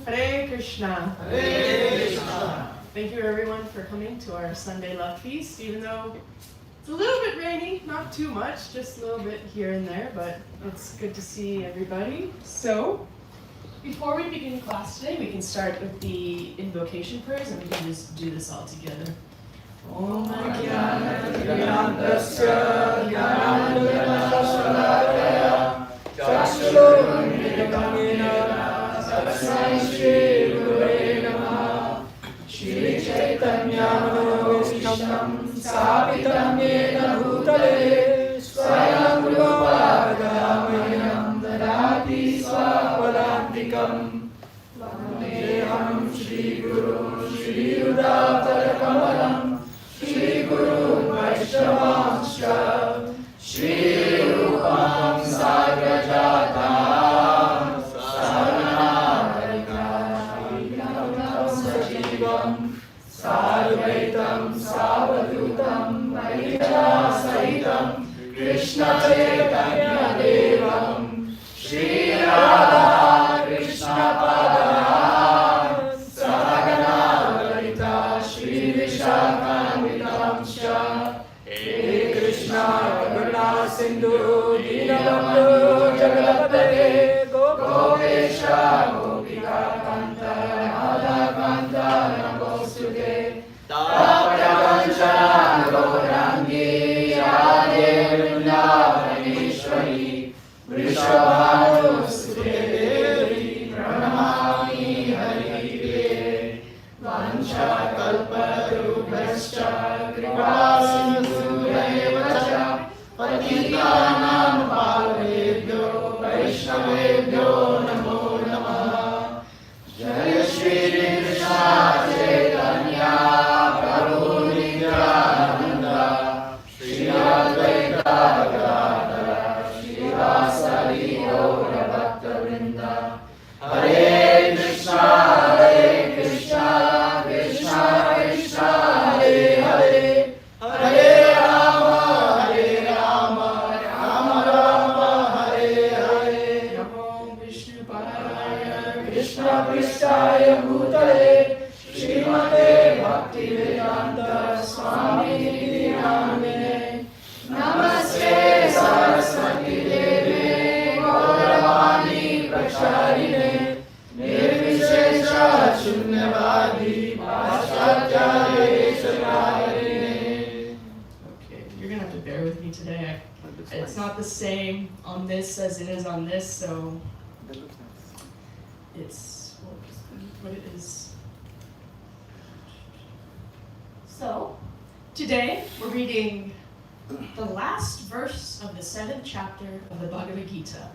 Hare Krishna. Hare Krishna. Thank you everyone for coming to our Sunday Love Feast, even though it's a little bit rainy, not too much, just a little bit here and there, but it's good to see everybody. So, before we begin class today, we can start with the invocation prayers and we can just do this all together. Om Jnana-Timirandasya Jnana-Dharma-Shalakaya Chakshurunmilitam-yena Tasmai Shri Gurave Namah Shri Chaitanya-Manobhishtam Sthapitam yena Bhutale Swayam Rupa Gadamaham Dadati Swapadantikam Vandeham Shri Guru Shri Udatarakamanam Shri Guru Vaishnavamscha Shri Rupam Sagrajatam Saranarika Shri Sajivam Sarvaitam Savadutam Vaidya Sahitam Krishna Chaitanya Devam Shri Radha Krishna Padam Sagana Lalita Shri Vishakamitamscha He Krishna Karuna Sindhu Dinabandhu Jagadapate Gopesha Gopika Kanta Radha Kanta Namostude Taptakanchana Gaurangi Radhe Vrindavaneshwari Vrishabhanusude Devi Pranamami Harive Vancha Kalpatarubhascha Kripa Sindhureva Cha Patitanam Pavanebhyo Vaishnavebhyo Namo Namah Jai Shri Krishna Chaitanya Prabhu Nityananda Shri Advaita Gadadhara Shivasari Gaura Bhaktavrinda Hare Krishna Krishna Krishna Hare Hare Hare Rama Rama Rama Hare Hare Namo Vishnu Padaya Krishna Prishthaya Bhutale Srimate Bhaktivedanta Swami Niti Namine Namaste Saraswati Deve Gauravani Pracharine Nirvishesha Shunyavadi Paschatya Deshakarine. Okay, you're gonna have to bear with me today. It's not the same on this as it is on this, so it's what it is. So, today we're reading the last verse of the 7th chapter of the Bhagavad Gita.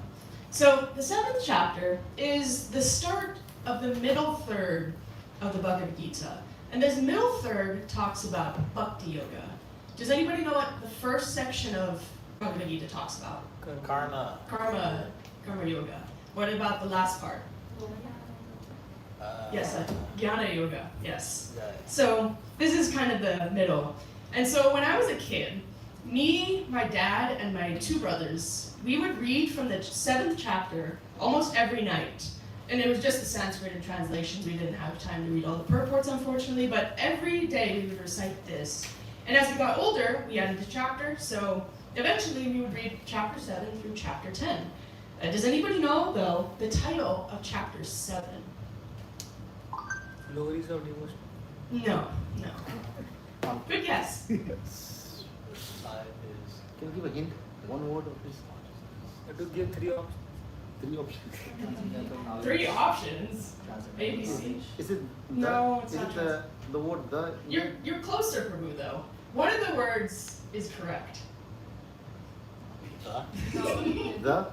So, the 7th chapter is the start of the middle third of the Bhagavad Gita. And this middle third talks about Bhakti Yoga. Does anybody know what the first section of Bhagavad Gita talks about? Karma. Karma Yoga. What about the last part? Yes, Jnana Yoga, yes. Yeah. So this is kind of the middle. And so when I was a kid, me, my dad, and my 2 brothers, we would read from the 7th chapter almost every night. And it was just the Sanskrit and translations. We didn't have time to read all the purports, unfortunately, but every day we would recite this. And as we got older, we added the chapter, so eventually we would read chapter 7 through chapter 10. Does anybody know, though, the title of chapter 7? Glories of devotion. No. Good guess. Can you give a hint? One word of this. To give 3 options. 3 options. 3 options. ABC. Is it No, it's is not it the word the? You're closer, Prabhu, though. One of the words is correct. The?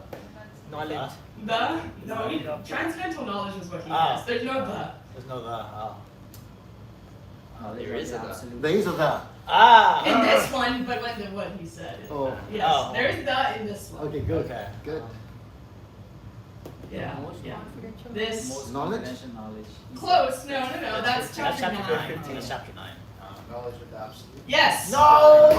Knowledge. The? No, transcendental knowledge is what he has. There's no the. There's no the. There is a absolute. There is a the. In this one, but when the what he said. Oh. Yes, Oh. there's the in this one. Okay, good. Okay. Good. Yeah. Most Yeah. confidential. This- Most Knowledge? confidential knowledge. Close. No. That's That's chapter chapter 9. 15. That's chapter 9. Knowledge with absolute. Yes. No!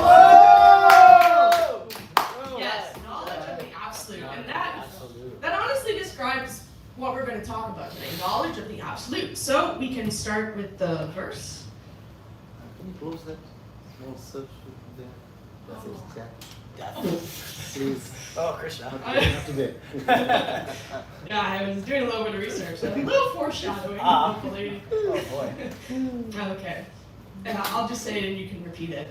Yes. Knowledge of the absolute, and that Absolute. honestly describes what we're going to talk about today, knowledge of the absolute. So we can start with the verse. Can you close that small search there? That says chat. Death. Please. Oh, Krishna. Not today. Yeah, I was doing a little bit of research, so a little foreshadowing, Ah. hopefully. Oh boy. Okay. And I'll just say it and you can repeat it.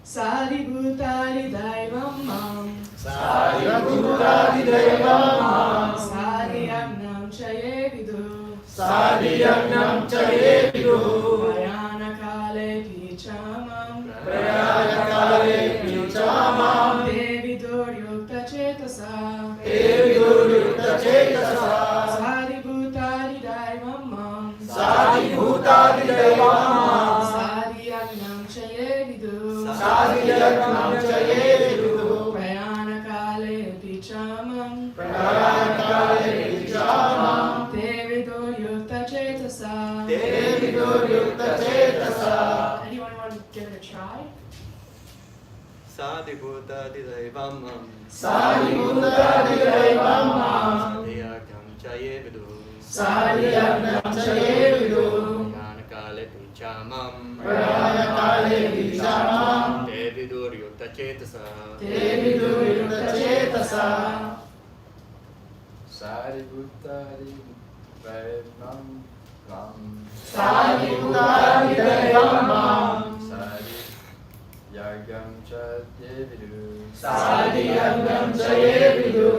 Sari bhutari daivam mam. Sari Bhutari Daivam. Sari agnam chaye vidu. Sadi Yagnam Chaye Vidu. Prayana kale pichamam. Prayana Kale Pichamam. Devi duryukta chetasa. Devi Duryukta Chetasa. Sari bhutari daivam mam. Sadi Bhutari Daivam. Sari agnam chaye vidu. Sadi Yagnam Chaye Vidu. Prayana kale pichamam. Prayana Kale Pichamam. Devi duryukta chetasa. Devi Duryukta Chetasa. Anyone want to give it a try? Sadi Bhutadi Daivamam Sadi Bhutari Daivam. Sadiyakam Chaye Vidu Sadi Yagnam Chaye Vidu. Yanakale Pichamam Prayana Kale Pichamam. Devi Duryukta Chetasa Devi Duryukta Chetasa. Sari Bhutari Daivam Mam. Sadi Bhutari Daivam. Sari Yagam Chaye Vidu. Sadi Yagnam Chaye Vidu.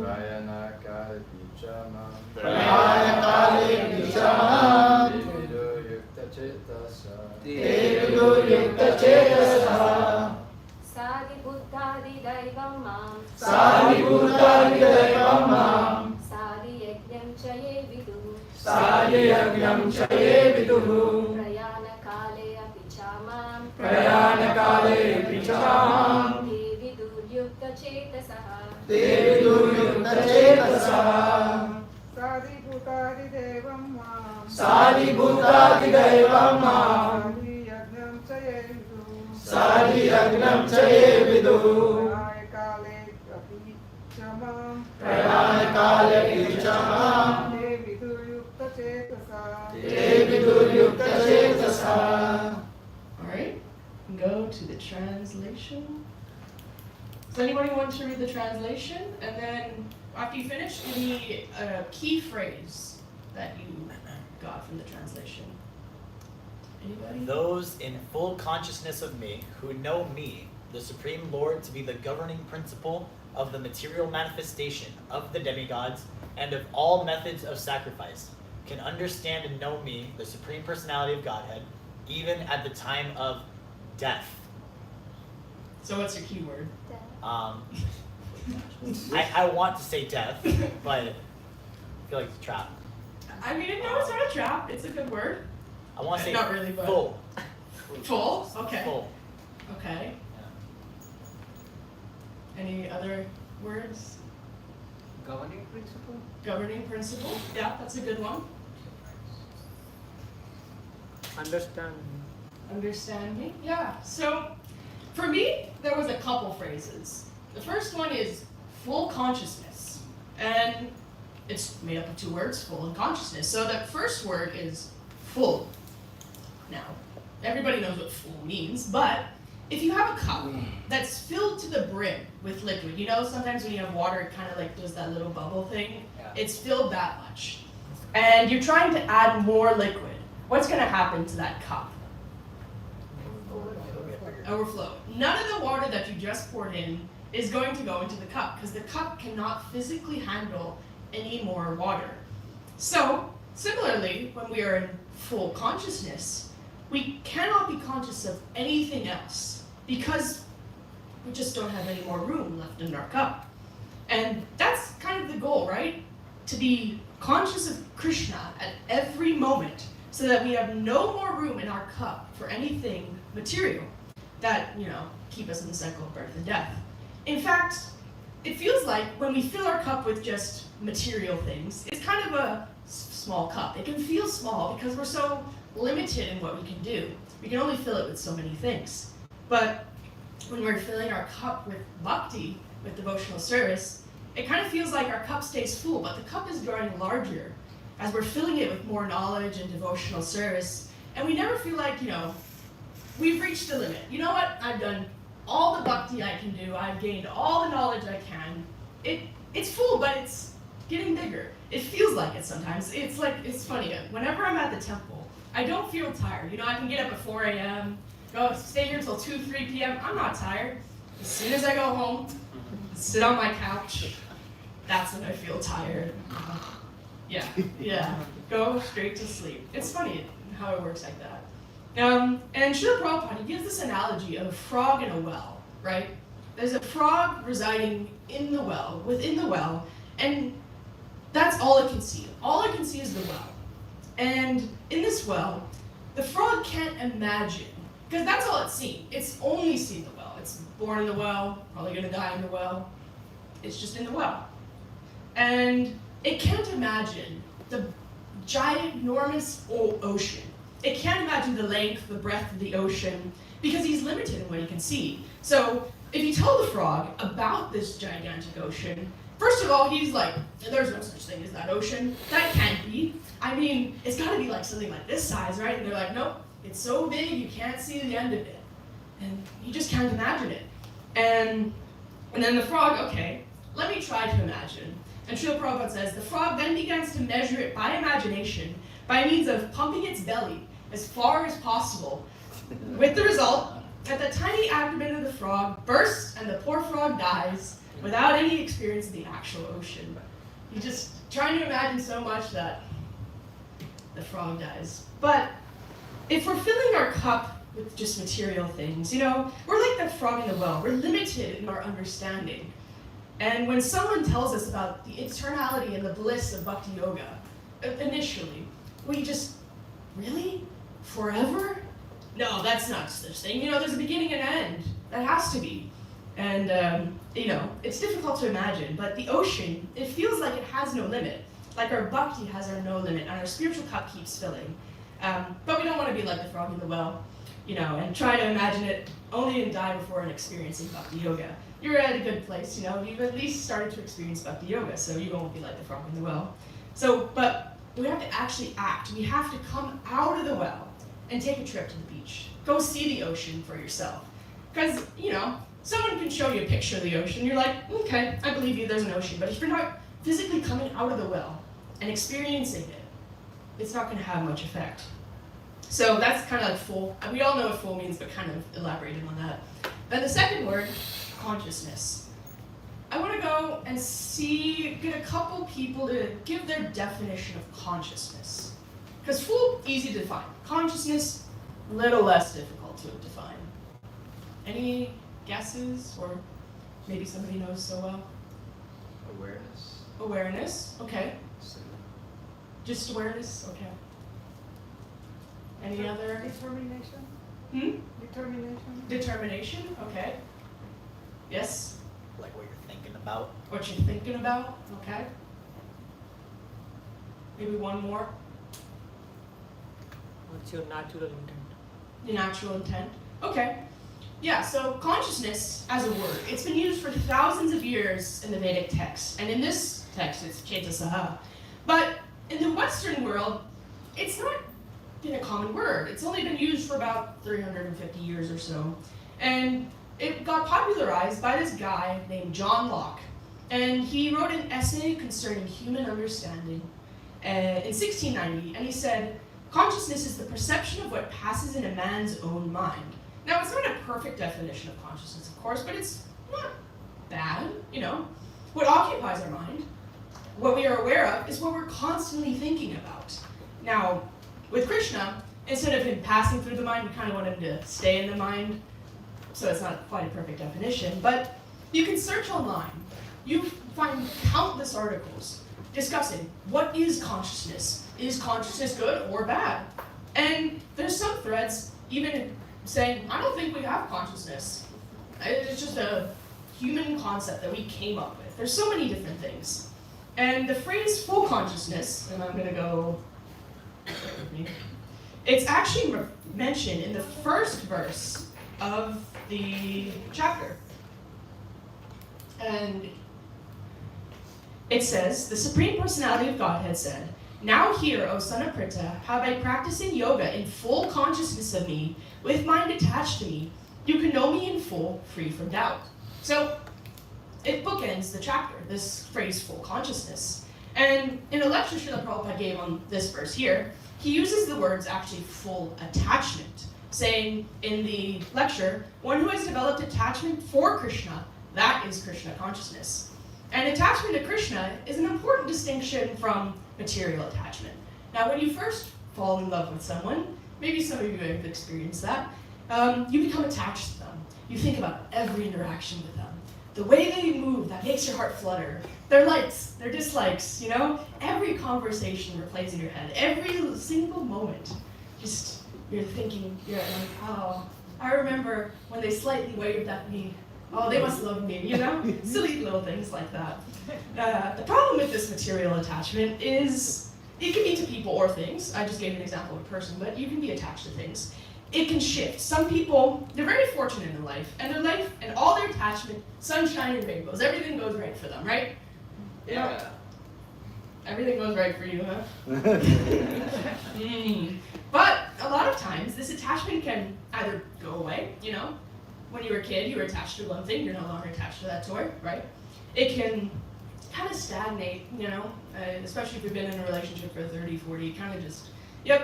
Prayana Kale Pichamam. Prayana Kale Pichamam. Devido Yukta Chetasa. Devi Duryukta Chetasa. Sadi Buddhadi Daivam Mam. Sadi Bhutari Daivam. Sadi Yajnam Chaye Vidu. Sadi Yagnam Chaye Vidu. Prayana Kale Apichamam. Prayana Kale Pichamam. Devi Duryukta Chetasaha. Devi Duryukta Chetasa. Sadi Bhutari Devam Mam. Sadi Bhutari Daivam. Sadi Yagnam Chayevidu. Sadi Yagnam Chaye Vidu. Prayana Kale Apichamam. Prayana Kale Pichamam. Devi Duryukta Chetasa. Devi Duryukta Chetasa. Alright, go to the translation. Does anybody want to read the translation? And then after you finish, give me a key phrase that you got from the translation. Anybody? Those in full consciousness of me, who know me, the Supreme Lord, to be the governing principle of the material manifestation of the demigods and of all methods of sacrifice, can understand and know me, the Supreme Personality of Godhead, even at the time of death. So what's your key word? I want to say death, but I feel like it's a trap. I mean, no, it's not a trap. It's a good word. I want to say Not really, but- full. Full? Okay. Full. Okay. Any other words? Governing principle? Governing principle? Yeah, that's a good one. Understand. Understand me? Yeah. So, for me, there was a couple phrases. The first one is full consciousness, and it's made up of two words, full and consciousness. So the first word is full. Now, everybody knows what full means, but if you have a cup that's filled to the brim with liquid, you know, sometimes when you have water, it kind of like does that little bubble thing. Yeah. It's filled that much, and you're trying to add more liquid. What's going to happen to that cup? Overflow. None of the water that you just poured in is going to go into the cup because the cup cannot physically handle any more water. So, similarly, when we are in full consciousness, we cannot be conscious of anything else because we just don't have any more room left in our cup. And that's kind of the goal, right? To be conscious of Krishna at every moment so that we have no more room in our cup for anything material that, you know, keep us in the cycle of birth and death. In fact, it feels like when we fill our cup with just material things, it's kind of a small cup. It can feel small because we're so limited in what we can do. We can only fill it with so many things. But when we're filling our cup with bhakti, with devotional service, it kind of feels like our cup stays full, but the cup is growing larger as we're filling it with more knowledge and devotional service. And we never feel like, we've reached the limit. You know what? I've done all the bhakti I can do. I've gained all the knowledge I can. It's full, but it's getting bigger. It feels like it sometimes. It's funny. Whenever I'm at the temple, I don't feel tired. I can get up at 4 a.m., go stay here until 2, 3 p.m. I'm not tired. As soon as I go home, sit on my couch, that's when I feel tired. Yeah, go straight to sleep. It's funny how it works like that. And Srila Prabhupada, he gives this analogy of a frog in a well, right? There's a frog residing in the well, within the well, and that's all it can see. All it can see is the well. And in this well, the frog can't imagine, because that's all it's seen. It's only seen the well. It's born in the well, probably gonna die in the well. It's just in the well. And it can't imagine the giant, enormous ocean. It can't imagine the length, the breadth of the ocean, because he's limited in what he can see. So if you tell the frog about this gigantic ocean, first of all, he's like, there's no such thing as that ocean. That can't be. I mean, it's gotta be like something like this size, right? And they're like, nope, it's so big you can't see the end of it. And you just can't imagine it. And then the frog, okay, let me try to imagine. And Srila Prabhupada says, the frog then begins to measure it by imagination, by means of pumping its belly as far as possible, with the result that the tiny abdomen of the frog bursts and the poor frog dies without any experience of the actual ocean. He's just trying to imagine so much that the frog dies. But if we're filling our cup with just material things, we're like the frog in the well. We're limited in our understanding. And when someone tells us about the eternality and the bliss of bhakti yoga, initially, we just, really? Forever? No, that's not such thing. There's a beginning and an end. That has to be. And, it's difficult to imagine, but the ocean, it feels like it has no limit. Like our bhakti has no limit, and our spiritual cup keeps filling. But we don't want to be like the frog in the well, and try to imagine it only and die before experiencing bhakti yoga. You're at a good place, you've at least started to experience bhakti yoga, so you won't be like the frog in the well. But we have to actually act. We have to come out of the well and take a trip to the beach. Go see the ocean for yourself. Because, someone can show you a picture of the ocean, you're like, okay, I believe you, there's an ocean. But if you're not physically coming out of the well and experiencing it, it's not going to have much effect. So that's kind of like full. We all know what full means, but kind of elaborating on that. Then the second word, consciousness. I want to go and get a couple people to give their definition of consciousness. Because full, easy to define. Consciousness, little less difficult to define. Any guesses, or maybe somebody knows so well? Awareness. Awareness, okay. Just awareness, okay. Any other? Determination. Determination. Determination, okay. Yes? Like what you're thinking about. What you're thinking about, okay. Maybe one more. What's your natural intent? The natural intent. Okay. Yeah, so consciousness as a word, it's been used for thousands of years in the Vedic texts. And in this text, it's Chetasaha. But in the Western world, it's not been a common word. It's only been used for about 350 years or so. And it got popularized by this guy named John Locke. And he wrote an essay concerning human understanding in 1690. And he said, consciousness is the perception of what passes in a man's own mind. Now, it's not a perfect definition of consciousness, of course, but it's not bad, What occupies our mind, what we are aware of, is what we're constantly thinking about. Now, with Krishna, instead of him passing through the mind, we kind of want him to stay in the mind, so it's not quite a perfect definition. But you can search online. You find countless articles discussing what is consciousness. Is consciousness good or bad? And there's some threads even saying, I don't think we have consciousness. It's just a human concept that we came up with. There's so many different things. And the phrase full consciousness, and I'm going to go, bear with me, it's actually mentioned in the first verse of the chapter. And It says, the Supreme Personality of Godhead said, "Now hear, O son of Pritha, how by practicing yoga in full consciousness of me, with mind attached to me, you can know me in full, free from doubt." So, it bookends the chapter, this phrase, full consciousness. And in a lecture Srila Prabhupada gave on this verse here, he uses the words actually full attachment, saying in the lecture, one who has developed attachment for Krishna, that is Krishna consciousness. And attachment to Krishna is an important distinction from material attachment. Now, when you first fall in love with someone, maybe some of you have experienced that, you become attached to them. You think about every interaction with them. The way they move, that makes your heart flutter. Their likes, their dislikes, every conversation replays in your head. Every single moment, just you're thinking, you're like, oh, I remember when they slightly waved at me. Oh, they must love me, Silly little things like that. The problem with this material attachment is it can be to people or things. I just gave an example of a person, but you can be attached to things. It can shift. Some people, they're very fortunate in their life, and all their attachment, sunshine and rainbows, everything goes right for them, right? Yeah. Everything goes right for you, huh? But a lot of times, this attachment can either go away, When you were a kid, you were attached to one thing, you're no longer attached to that toy, right? It can kind of stagnate, especially if you've been in a relationship for 30, 40, kind of just,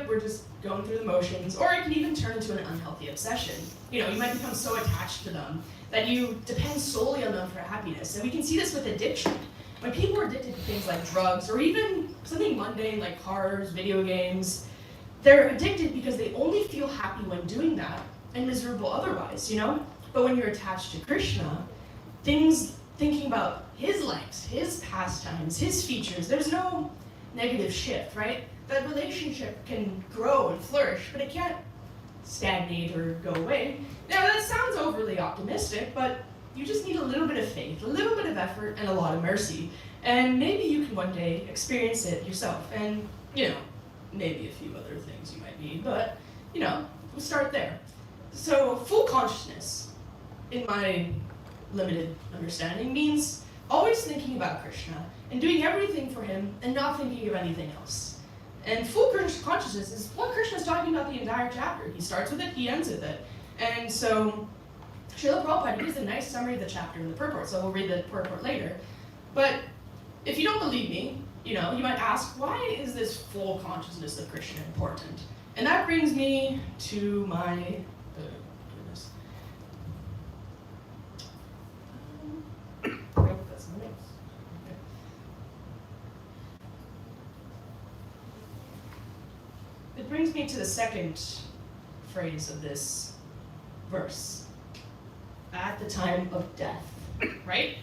we're just going through the motions. Or it can even turn into an unhealthy obsession. You might become so attached to them that you depend solely on them for happiness. And we can see this with addiction. When people are addicted to things like drugs, or even something mundane like cars, video games, they're addicted because they only feel happy when doing that and miserable otherwise, But when you're attached to Krishna, thinking about his likes, his pastimes, his features, there's no negative shift, right? That relationship can grow and flourish, but it can't stagnate or go away. Now, that sounds overly optimistic, but you just need a little bit of faith, a little bit of effort, and a lot of mercy. And maybe you can one day experience it yourself. And, maybe a few other things you might need, but, we'll start there. So, full consciousness, in my limited understanding, means always thinking about Krishna and doing everything for him and not thinking of anything else. And full consciousness is what Krishna's talking about the entire chapter. He starts with it, he ends with it. And so, Srila Prabhupada gives a nice summary of the chapter in the purport, so we'll read the purport later. But if you don't believe me, you might ask, why is this full consciousness of Krishna important? And that brings me to my It brings me to the second phrase of this verse. At the time of death, right?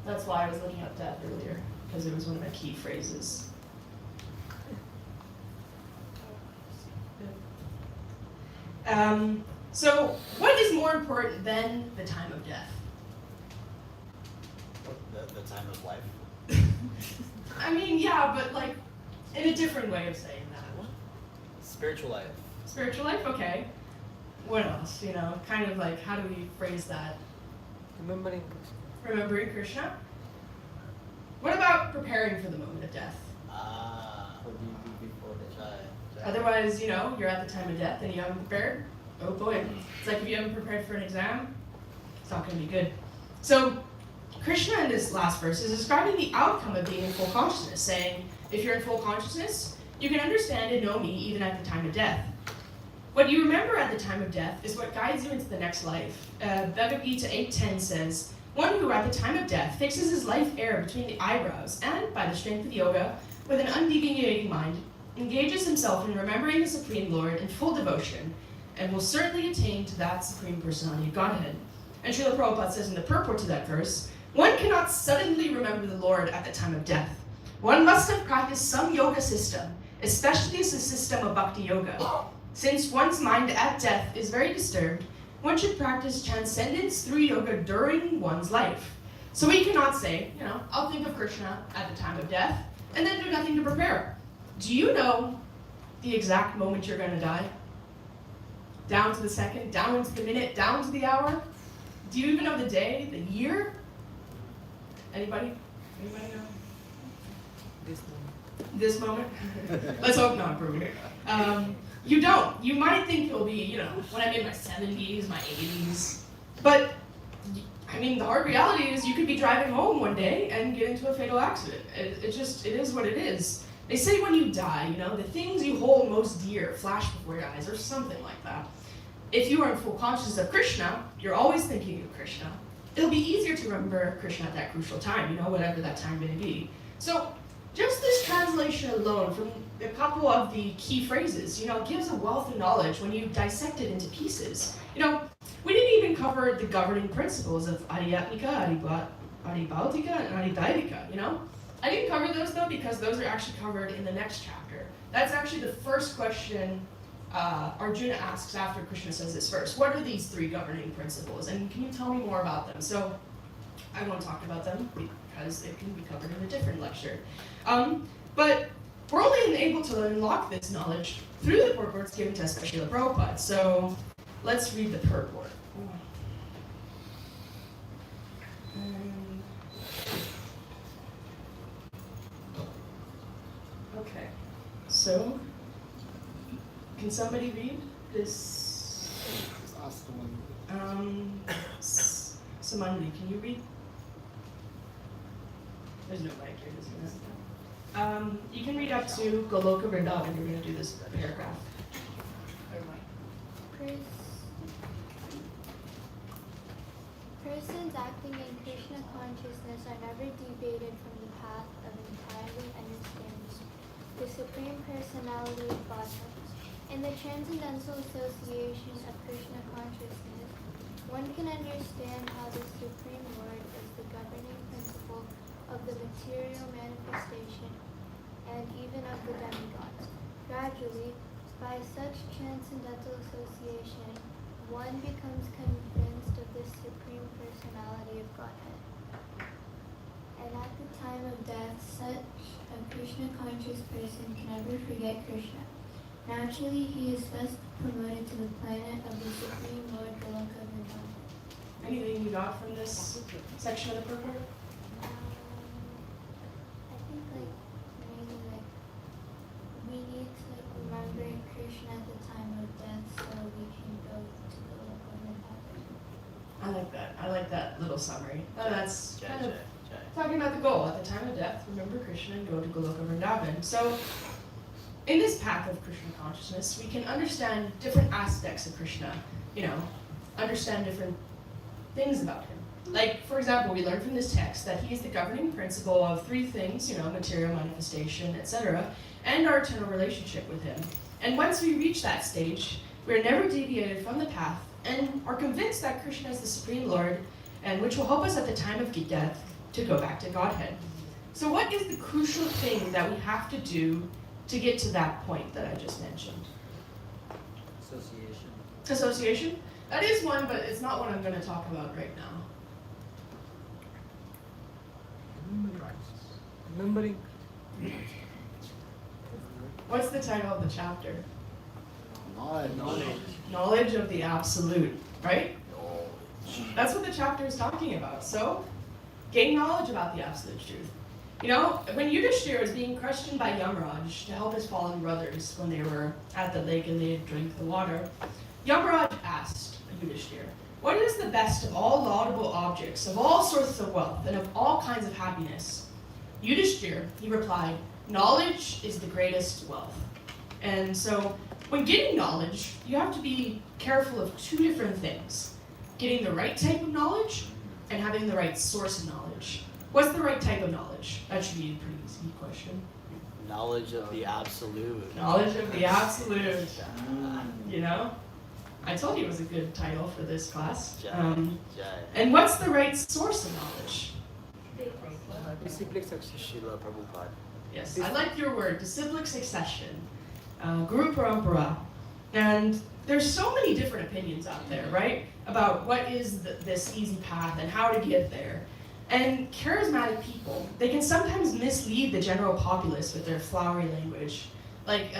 That's why I was looking up death earlier, because it was one of my key phrases. So, what is more important than the time of death? The time of life. I mean, yeah, but in a different way of saying that. Spiritual life. Spiritual life, okay. What else? Kind of how do we phrase that? Remembering Krishna. Remembering Krishna? What about preparing for the moment of death? Before the Right. Otherwise, you're at the time of death and you haven't prepared. Oh boy. It's like if you haven't prepared for an exam, it's not going to be good. So, Krishna in this last verse is describing the outcome of being in full consciousness, saying, if you're in full consciousness, you can understand and know me even at the time of death. What you remember at the time of death is what guides you into the next life. Bhagavad Gita 8:10 says, one who at the time of death fixes his life air between the eyebrows and, by the strength of yoga, with an undeviating mind, engages himself in remembering the Supreme Lord in full devotion, and will certainly attain to that Supreme Personality of Godhead. And Srila Prabhupada says in the purport to that verse, one cannot suddenly remember the Lord at the time of death. One must have practiced some yoga system, especially the system of bhakti yoga. Since one's mind at death is very disturbed, one should practice transcendence through yoga during one's life. So we cannot say, I'll think of Krishna at the time of death, and then do nothing to prepare. Do you know the exact moment you're going to die? Down to the second, down to the minute, down to the hour? Do you even know the day, the year? Anybody? Anybody know? This moment. This moment? Let's hope not, Bruder. You don't. You might think you'll be, when I'm in my 70s, my 80s. But, I mean, the hard reality is you could be driving home one day and get into a fatal accident. It is what it is. They say when you die, the things you hold most dear flash before your eyes or something like that. If you are in full consciousness of Krishna, you're always thinking of Krishna. It'll be easier to remember Krishna at that crucial time, whatever that time may be. So, just this translation alone from a couple of the key phrases, gives a wealth of knowledge when you dissect it into pieces. We didn't even cover the governing principles of Adhyatmika, Adhibhautika, and Adhidaivika, I didn't cover those though because those are actually covered in the next chapter. That's actually the first question Arjuna asks after Krishna says this verse. What are these 3 governing principles? And can you tell me more about them? So I won't talk about them because it can be covered in a different lecture. But we're only able to unlock this knowledge through the purports given to us by Srila Prabhupada. So let's read the purport. Okay, so can somebody read this? Just ask someone. Samandri, can you read? There's no mic here, is there? You can read up to Goloka Vrindavan. You're going to do this paragraph. Persons acting in Krishna consciousness are never deviated from the path of entirely understanding the Supreme Personality of Godhead. In the transcendental association of Krishna consciousness, one can understand how the Supreme Lord is the governing principle of the material manifestation and even of the demigods. Gradually, by such transcendental association, one becomes convinced of the Supreme Personality of Godhead. And at the time of death, such a Krishna-conscious person can never forget Krishna. Naturally, he is thus promoted to the planet of the Supreme Lord Goloka Vrindavan. Anything you got from this section of the purport? I think mainly we need to remember Krishna at the time of death so we can go to Goloka Vrindavan. I like that. I like that little summary. That's Jai, kind of Jai, Jai. talking about the goal. At the time of death, remember Krishna and go to Goloka Vrindavan. So, in this path of Krishna consciousness, we can understand different aspects of Krishna, understand different things about him. Like, for example, we learn from this text that he is the governing principle of 3 things, material manifestation, etc., and our eternal relationship with him. And once we reach that stage, we are never deviated from the path and are convinced that Krishna is the Supreme Lord, and which will help us at the time of death to go back to Godhead. So what is the crucial thing that we have to do to get to that point that I just mentioned? Association. Association? That is one, but it's not what I'm going to talk about right now. Remembering. What's the title of the chapter? Knowledge. Knowledge of the Absolute, right? That's what the chapter is talking about. So, gain knowledge about the Absolute Truth. When Yudhishthira was being questioned by Yamraj to help his fallen brothers when they were at the lake and they had drank the water, Yamraj asked Yudhishthira, what is the best of all laudable objects, of all sources of wealth, and of all kinds of happiness? Yudhishthira, he replied, knowledge is the greatest wealth. And so, when getting knowledge, you have to be careful of 2 different things. Getting the right type of knowledge and having the right source of knowledge. What's the right type of knowledge? That should be a pretty easy question. Knowledge of the absolute. Knowledge of the Absolute. I told you it was a good title for this class. Jai. And what's the right source of knowledge? Disciplic succession. Srila Prabhupada. Yes, I like your word, disciplic succession, Guru Parampara. And there's so many different opinions out there, right? About what is this easy path and how to get there. And charismatic people, they can sometimes mislead the general populace with their flowery language. Like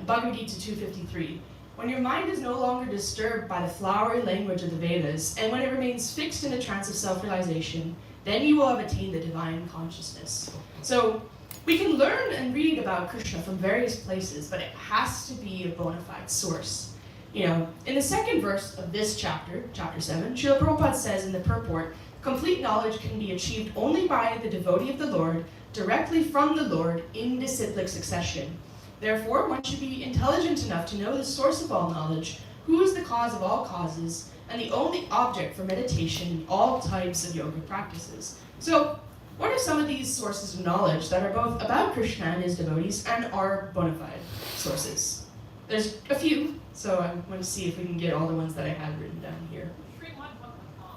Bhagavad Gita 253. When your mind is no longer disturbed by the flowery language of the Vedas, and when it remains fixed in a trance of self-realization, then you will have attained the divine consciousness. So, We can learn and read about Krishna from various places, but it has to be a bona fide source. In the second verse of this chapter, chapter 7, Srila Prabhupada says in the purport, complete knowledge can be achieved only by the devotee of the Lord, directly from the Lord in disciplic succession. Therefore, one should be intelligent enough to know the source of all knowledge, who is the cause of all causes, and the only object for meditation in all types of yoga practices. So, what are some of these sources of knowledge that are both about Krishna and his devotees and are bona fide sources? There's a few, so I want to see if we can get all the ones that I had written down here.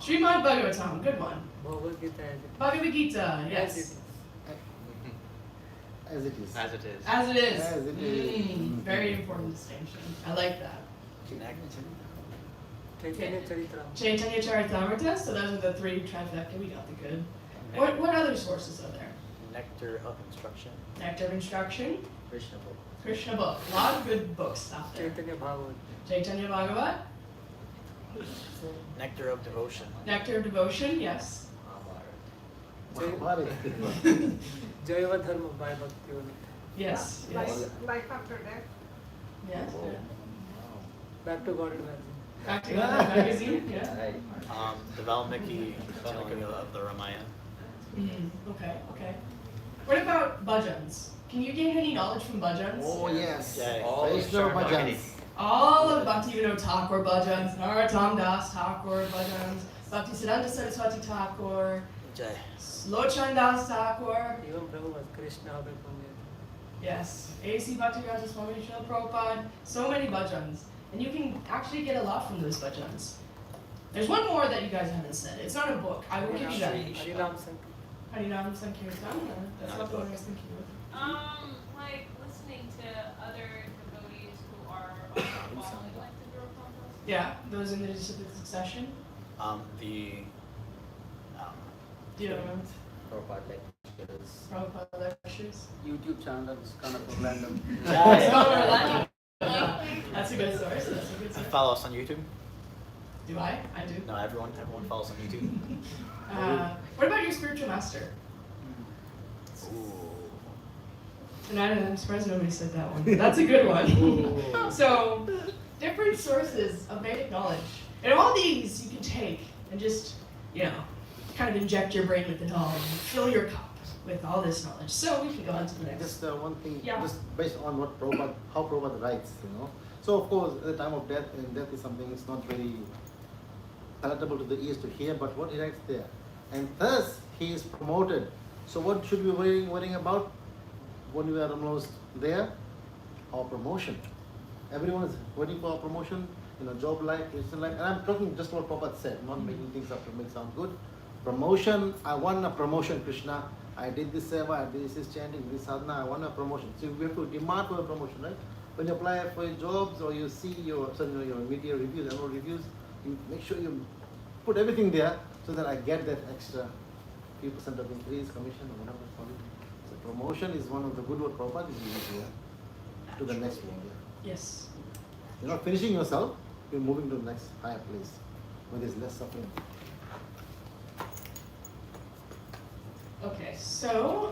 Srimad Bhagavatam, good one. Bhagavad Gita as it Bhagavad Gita, yes. As it is. As it is. As it is. As it is. Very important distinction. I like that. Chaitanya Charitra. Chaitanya Charitamrita, so those are the three trifecta, we got the good. What other sources are there? Nectar of Instruction. Nectar of Instruction, Krishna book. Krishna book. A lot of good books out there. Chaitanya Bhagavat. Chaitanya Bhagavat, Nectar of Devotion. Nectar of Devotion, yes. Mahabharata. Jayava Dharma by Bhakti Vinod. Yes, Life, yes. life after death. Yes. Back to God and Magazine. Back to the magazine, yeah. Right. Devalmiki telling of the Ramayana. Okay. What about bhajans? Can you gain any knowledge from bhajans? Oh yes. Jai. All Vaishnava Sharma bhajans. All of Bhaktivinoda Thakur bhajans, Narottam Das Thakur bhajans, Bhaktisiddhanta Saraswati Thakur, Jai. Lochan Das Thakur, Even Prabhupada, Krishna Habe Punya. yes, A.C. Bhaktivedanta Swami Srila Prabhupada, so many bhajans. And you can actually get a lot from those bhajans. There's one more that you guys haven't said. It's not a book. I will give you that. Harinam Sankirtan. Harinam Sankirtan. That's not the one I was thinking of. Like listening to other devotees who are also following like the Guru Pathas. Yeah, those in the disciplic succession. Do you remember? Prabhupada lectures. Prabhupada lectures. YouTube channel is kind of random. That's a good source. That's a good And source. follow us on YouTube. Do I? I do. No, everyone follows on YouTube. What about your spiritual master? Ooh. And I'm surprised nobody said that one. But that's a good one. So, different sources of Vedic knowledge. And all these you can take and just, kind of inject your brain with the knowledge and fill your cup with all this knowledge. So we can go on to the next. Just one thing, Yeah. just based on what Prabhupada, how Prabhupada writes, So of course, at the time of death, and death is something that's not very palatable to the ears to hear, but what he writes there. And thus, he is promoted. So what should we be worrying about when we are almost there? Our promotion. Everyone is waiting for our promotion, job life, Christian life. And I'm talking just what Prabhupada said, not making things up to make sound good. Promotion, I want a promotion, Krishna. I did this seva, I did this chanting, this sadhana, I want a promotion. So we have to demand for a promotion, right? When you apply for your jobs or you see your media reviews, annual reviews, you make sure you put everything there so that I get that extra few percent of increase, commission, or whatever it's called. So promotion is one of the good word Prabhupada is using here to the next one. Yeah. Yes. You're not finishing yourself, you're moving to the next higher place where there's less suffering. Okay, so,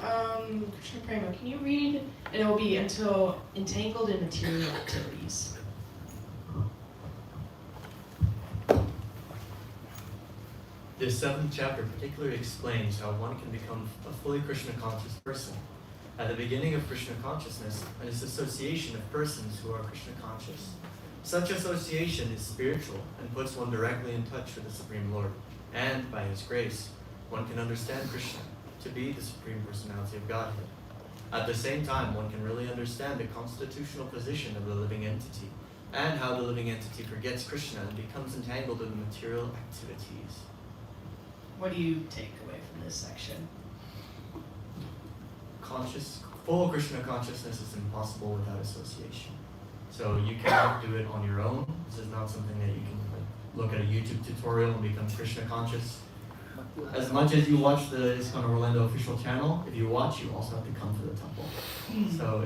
Krishna Prema, can you read, and it will be until entangled in material activities. This seventh chapter particularly explains how one can become a fully Krishna conscious person. At the beginning of Krishna consciousness is association of persons who are Krishna conscious. Such association is spiritual and puts one directly in touch with the Supreme Lord. And by His grace, one can understand Krishna to be the Supreme Personality of Godhead. At the same time, one can really understand the constitutional position of the living entity and how the living entity forgets Krishna and becomes entangled in material activities. What do you take away from this section? Full Krishna consciousness is impossible without association. So you cannot do it on your own. This is not something that you can look at a YouTube tutorial and become Krishna conscious. As much as you watch the ISKCON Orlando official channel, if you watch, you also have to come to the temple. So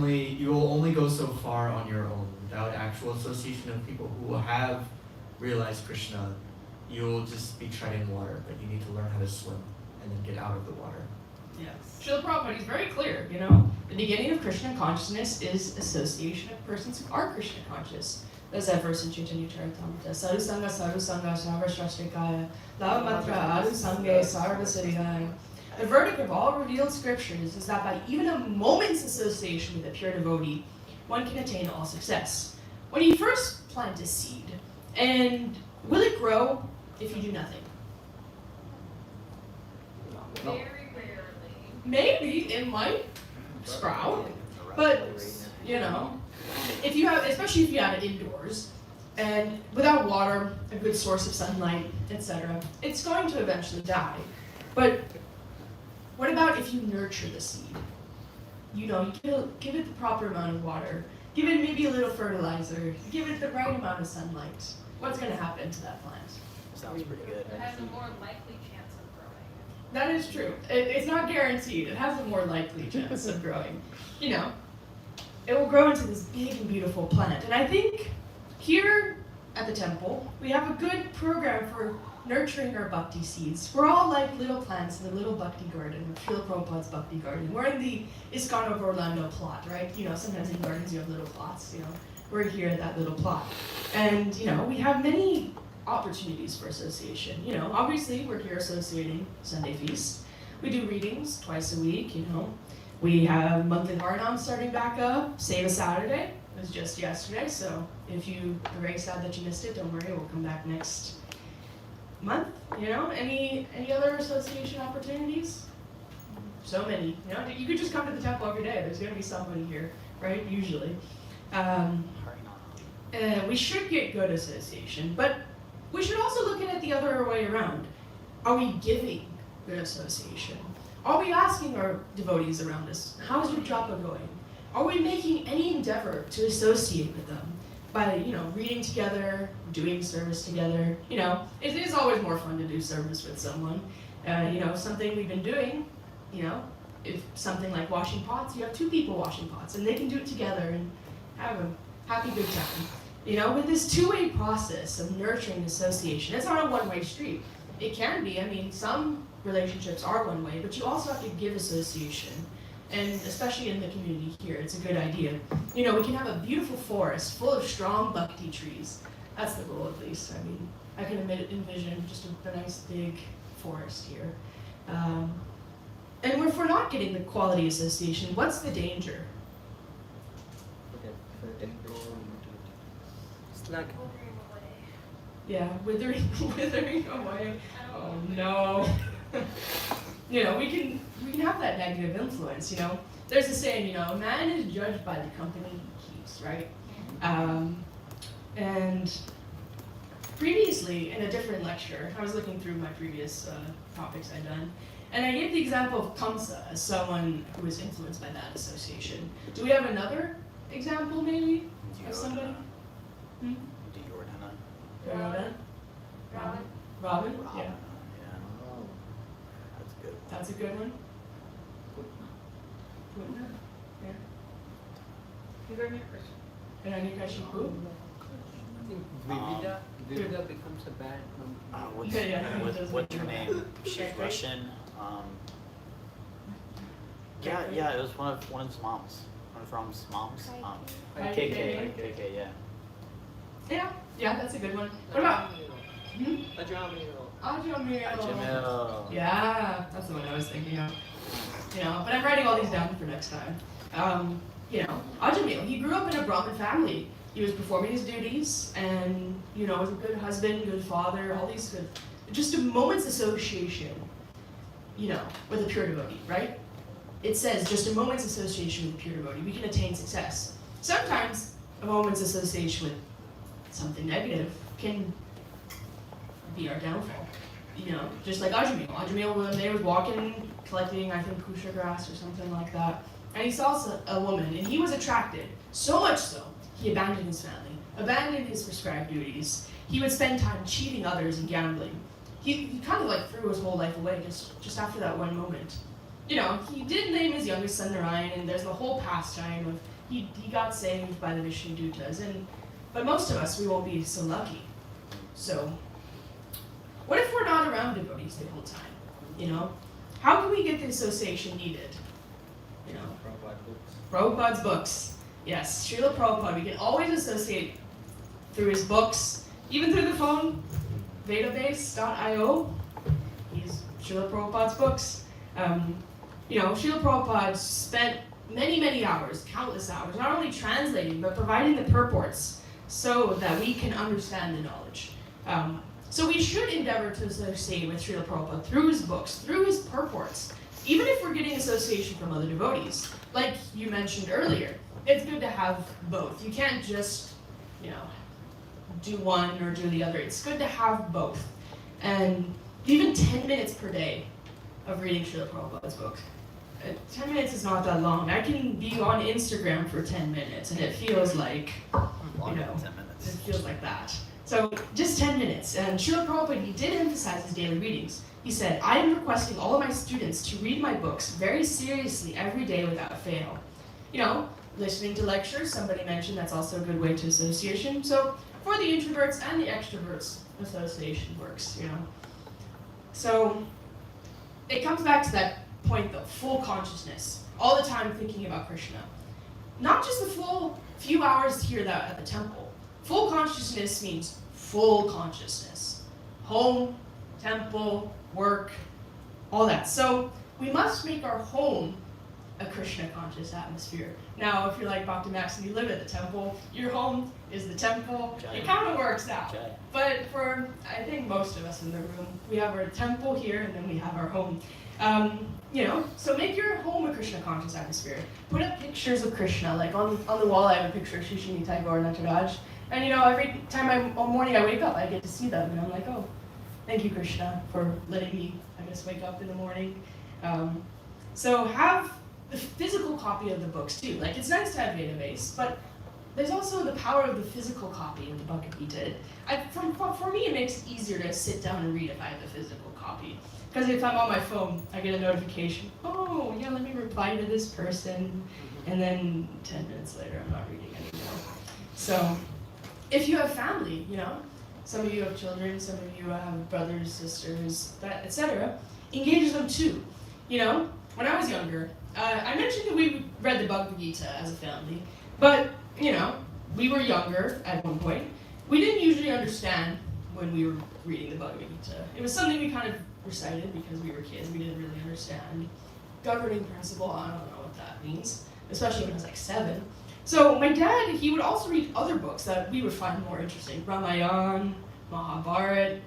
you will only go so far on your own without actual association of people who have realized Krishna. You'll just be treading water, but you need to learn how to swim and then get out of the water. Yeah. Srila Prabhupada, he's very clear, you know. The beginning of Krishna consciousness is association of persons who are Krishna conscious. There's that verse in Chaitanya Charitamrita. Sadhu Sangha, Sarva Shastrikaya, Lavamatra, Adu Sange, Sarva Siddhaya. The verdict of all revealed scriptures is that by even a moment's association with a pure devotee, one can attain all success. When you first plant a seed, and will it grow if you do nothing? No. Very rarely. Maybe it might sprout, but you know, if you have, especially if you have it indoors, and without water, a good source of sunlight, etc., it's going to eventually die. But what about if you nurture the seed? You know, you give it the proper amount of water, give it maybe a little fertilizer, give it the right amount of sunlight. What's going to happen to that plant? Sounds pretty good. It has a more likely chance of growing. That is true. It's not guaranteed. It has a more likely chance of growing. You know, it will grow into this big and beautiful plant. And I think here at the temple, we have a good program for nurturing our bhakti seeds. We're all like little plants in the little bhakti garden, Srila Prabhupada's bhakti garden. We're in the ISKCON of Orlando plot, right? You know, sometimes in gardens you have little plots, you know. We're here at that little plot. And, you know, we have many opportunities for association. You know, obviously we're here associating Sunday feasts. We do readings twice a week, you know. We have monthly Varnam starting back up, Save a Saturday. It was just yesterday, so if you are very sad that you missed it, don't worry, we'll come back next month. You know, any other association opportunities? So many. You know, you could just come to the temple every day. There's going to be somebody here, right? Usually. We should get good association, but we should also look at it the other way around. Are we giving good association? Are we asking our devotees around us, how's your japa going? Are we making any endeavor to associate with them by, you know, reading together, doing service together? You know, it is always more fun to do service with someone. You know, something we've been doing, you know, if something like washing pots, you have two people washing pots, and they can do it together and have a happy good time. You know, with this two-way process of nurturing association, it's not a one-way street. It can be. I mean, some relationships are one way, but you also have to give association. And especially in the community here, it's a good idea. You know, we can have a beautiful forest full of strong bhakti trees. That's the goal, at least. I mean, I can envision just a nice big forest here. And if we're not getting the quality association, what's the danger? It's like Yeah, withering away. Oh no. You know, we can have that negative influence, you know. There's a saying, you know, a man is judged by the company he keeps, right? And previously, in a different lecture, I was looking through my previous topics I'd done, and I gave the example of Kamsa as someone who was influenced by that association. Do we have another example, maybe, of somebody? Robin? Robin? Yeah. Yeah. Oh. That's a good one. That's a good one. Putna? Yeah. Hiranyakashipu? I think Vivida becomes a bad number. What's, Yeah, what's her name? She's Okay. Russian. Yeah, it was one of his moms. One of Ram's moms. KK. KK. Yeah, that's a good one. What about? Ajamil. Ajamil. Yeah, that's the one I was thinking of. You know, but I'm writing all these down for next time. You know, Ajamil, he grew up in a Brahmin family. He was performing his duties and, you know, was a good husband, good father, all these good, just a moment's association, you know, with a pure devotee, right? It says just a moment's association with a pure devotee, we can attain success. Sometimes a moment's association with something negative can be our downfall. You know, just like Ajamil. Ajamil, one day was walking, collecting, I think, kusha grass or something like that, and he saw a woman, and he was attracted, so much so, he abandoned his family, abandoned his prescribed duties. He would spend time cheating others and gambling. He kind of like threw his whole life away just after that one moment. You know, he did name his youngest son Narayan, and there's the whole pastime of he got saved by the Vishnu Dutas, but most of us, we won't be so lucky. So, what if we're not around devotees the whole time? You know, how can we get the association needed? You know, Prabhupada books. Prabhupada's books. Yes, Srila Prabhupada. We can always associate through his books, even through the phone, database.io. He's Srila Prabhupada's books. You know, Srila Prabhupada spent many, many hours, countless hours, not only translating, but providing the purports so that we can understand the knowledge. So we should endeavor to associate with Srila Prabhupada through his books, through his purports, even if we're getting association from other devotees. Like you mentioned earlier, it's good to have both. You can't just, you know, do one or do the other. It's good to have both. And even 10 minutes per day of reading Srila Prabhupada's book. 10 minutes is not that long. I can be on Instagram for 10 minutes and it feels like, you know, 10 minutes. it feels like that. So just 10 minutes. And Srila Prabhupada, he did emphasize his daily readings. He said, I am requesting all of my students to read my books very seriously every day without fail. You know, listening to lectures, somebody mentioned that's also a good way to association. So for the introverts and the extroverts, association works, you know. So it comes back to that point though, full consciousness, all the time thinking about Krishna. Not just the full few hours here at the temple. Full consciousness means full consciousness. Home, temple, work, all that. So we must make our home a Krishna conscious atmosphere. Now, if you're like Bhakti Max and you live at the temple, your home is the temple. It kind of works out. But for, I think most of us in the room, we have our temple here and then we have our home. You know, so make your home a Krishna conscious atmosphere. Put up pictures of Krishna, like on the wall I have a picture of Shishini Tagore Nataraj. And you know, every time morning I wake up, I get to see them and I'm like, oh, thank you Krishna for letting me, I guess, wake up in the morning. So have the physical copy of the books too. Like it's nice to have a database, but there's also the power of the physical copy in the Bhagavad Gita. For me, it makes it easier to sit down and read if I have the physical copy. Because if I'm on my phone, I get a notification. Oh, yeah, let me reply to this person. And then 10 minutes later, I'm not reading anymore. So if you have family, you know, some of you have children, some of you have brothers, sisters, etc., engage them too. You know, when I was younger, I mentioned that we read the Bhagavad Gita as a family, but, you know, we were younger at one point. We didn't usually understand when we were reading the Bhagavad Gita. It was something we kind of recited because we were kids. We didn't really understand. Governing principle, I don't know what that means, especially when I was like 7. So my dad, he would also read other books that we would find more interesting. Ramayana, Mahabharata.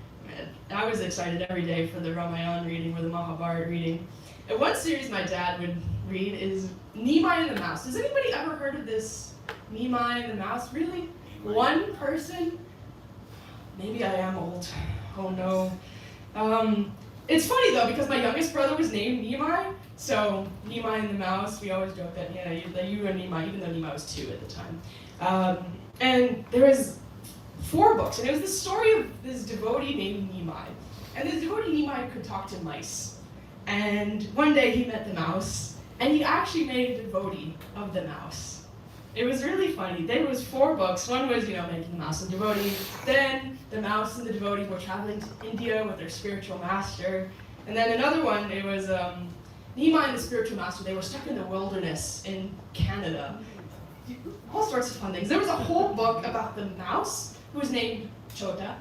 I was excited every day for the Ramayana reading or the Mahabharata reading. And one series my dad would read is Nimai and the Mouse. Has anybody ever heard of this Nimai and the Mouse? Really? One person? Maybe I am old. Oh no. It's funny though, because my youngest brother was named Nimai, so Nimai and the Mouse, we always joke that, yeah, you and Nimai, even though Nimai was 2 at the time. And there was 4 books, and it was the story of this devotee named Nimai. And this devotee Nimai could talk to mice. And one day he met the mouse, and he actually made a devotee of the mouse. It was really funny. There was 4 books. One was, you know, making the mouse a devotee. Then the mouse and the devotee were traveling to India with their spiritual master. And then another one, it was Nimai and the spiritual master. They were stuck in the wilderness in Canada. All sorts of fun things. There was a whole book about the mouse who was named Chota.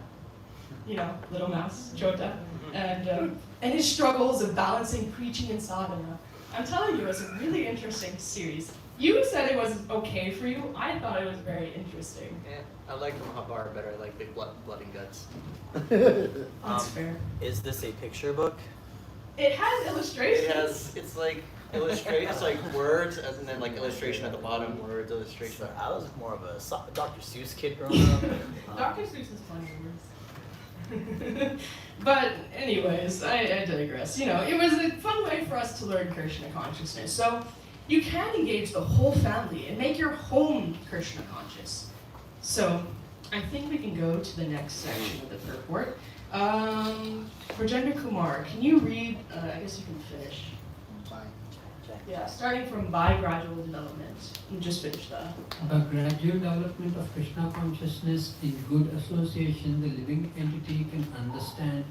You know, little mouse, Chota. And his struggles of balancing preaching and sadhana. I'm telling you, it was a really interesting series. You said it was okay for you. I thought it was very interesting. Yeah, I like the Mahabharata better. I like big blood and guts. That's fair. Is this a picture book? It has illustrations. It's like it's like words and then like illustration at the bottom, words, illustration. So I was more of a Dr. Seuss kid growing up. Dr. Seuss is funny words. But anyways, I digress. You know, it was a fun way for us to learn Krishna consciousness. So you can engage the whole family and make your home Krishna conscious. So I think we can go to the next section of the purport. Rajendra Kumar, can you read, I guess you can finish. Yeah, starting from by gradual development. You just finished that. By gradual development of Krishna consciousness in good association, the living entity can understand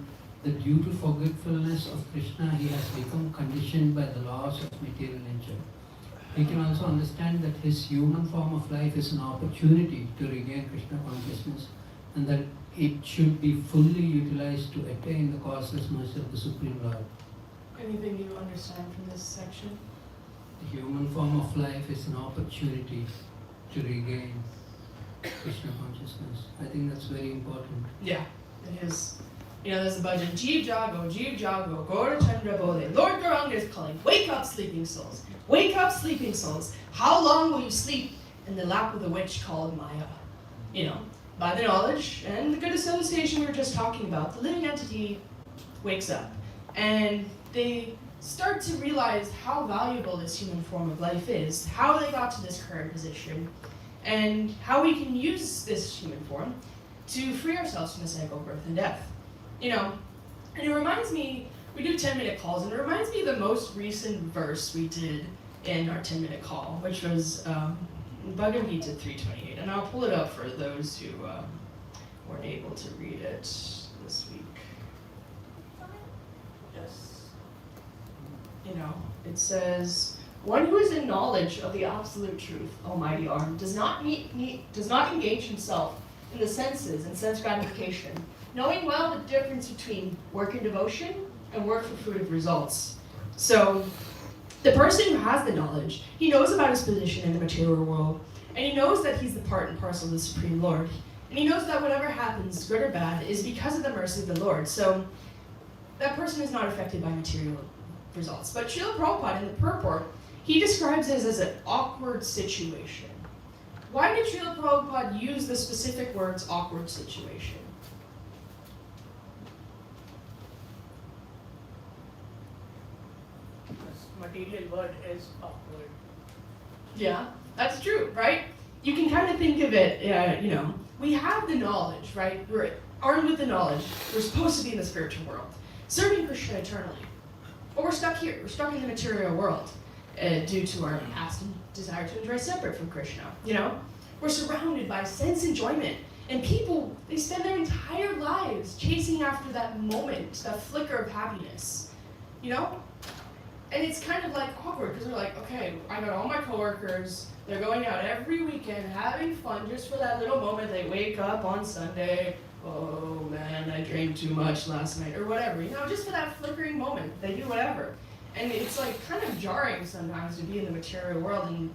that due to forgetfulness of Krishna, he has become conditioned by the laws of material nature. We can also understand that his human form of life is an opportunity to regain Krishna consciousness, and that it should be fully utilized to attain the causeless mercy of the Supreme Lord. Anything you understand from this section? The human form of life is an opportunity to regain Krishna consciousness. I think that's very important. Yeah, it is. You know, there's a bunch of Jeev Jago, Gaura Chandra Bole. Lord Gauranga is calling, wake up, sleeping souls. Wake up, sleeping souls. How long will you sleep in the lap of the witch called Maya? You know, by the knowledge and the good association we were just talking about, the living entity wakes up. And they start to realize how valuable this human form of life is, how they got to this current position, and how we can use this human form to free ourselves from the cycle of birth and death. You know, and it reminds me, we do 10-minute calls, and it reminds me of the most recent verse we did in our 10-minute call, which was Bhagavad Gita 3:28. And I'll pull it up for those who weren't able to read it this week. Yes. You know, it says, one who is in knowledge of the absolute truth, Almighty Arm, does not engage himself in the senses and sense gratification, knowing well the difference between work and devotion and work for fruit of results. So, the person who has the knowledge, he knows about his position in the material world, and he knows that he's the part and parcel of the Supreme Lord. And he knows that whatever happens, good or bad, is because of the mercy of the Lord. So, that person is not affected by material results. But Srila Prabhupada in the purport, he describes this as an awkward situation. Why did Srila Prabhupada use the specific words awkward situation? Material word is awkward. Yeah, that's true, right? You can kind of think of it, you know, we have the knowledge, right? We're armed with the knowledge. We're supposed to be in the spiritual world, serving Krishna eternally. But we're stuck here. We're stuck in the material world due to our past desire to enjoy separate from Krishna, you know? We're surrounded by sense enjoyment. And people, they spend their entire lives chasing after that moment, that flicker of happiness, you know? And it's kind of like awkward because they're like, okay, I got all my coworkers, they're going out every weekend having fun just for that little moment. They wake up on Sunday, oh man, I drank too much last night, or whatever, you know, just for that flickering moment, they do whatever. And it's like kind of jarring sometimes to be in the material world and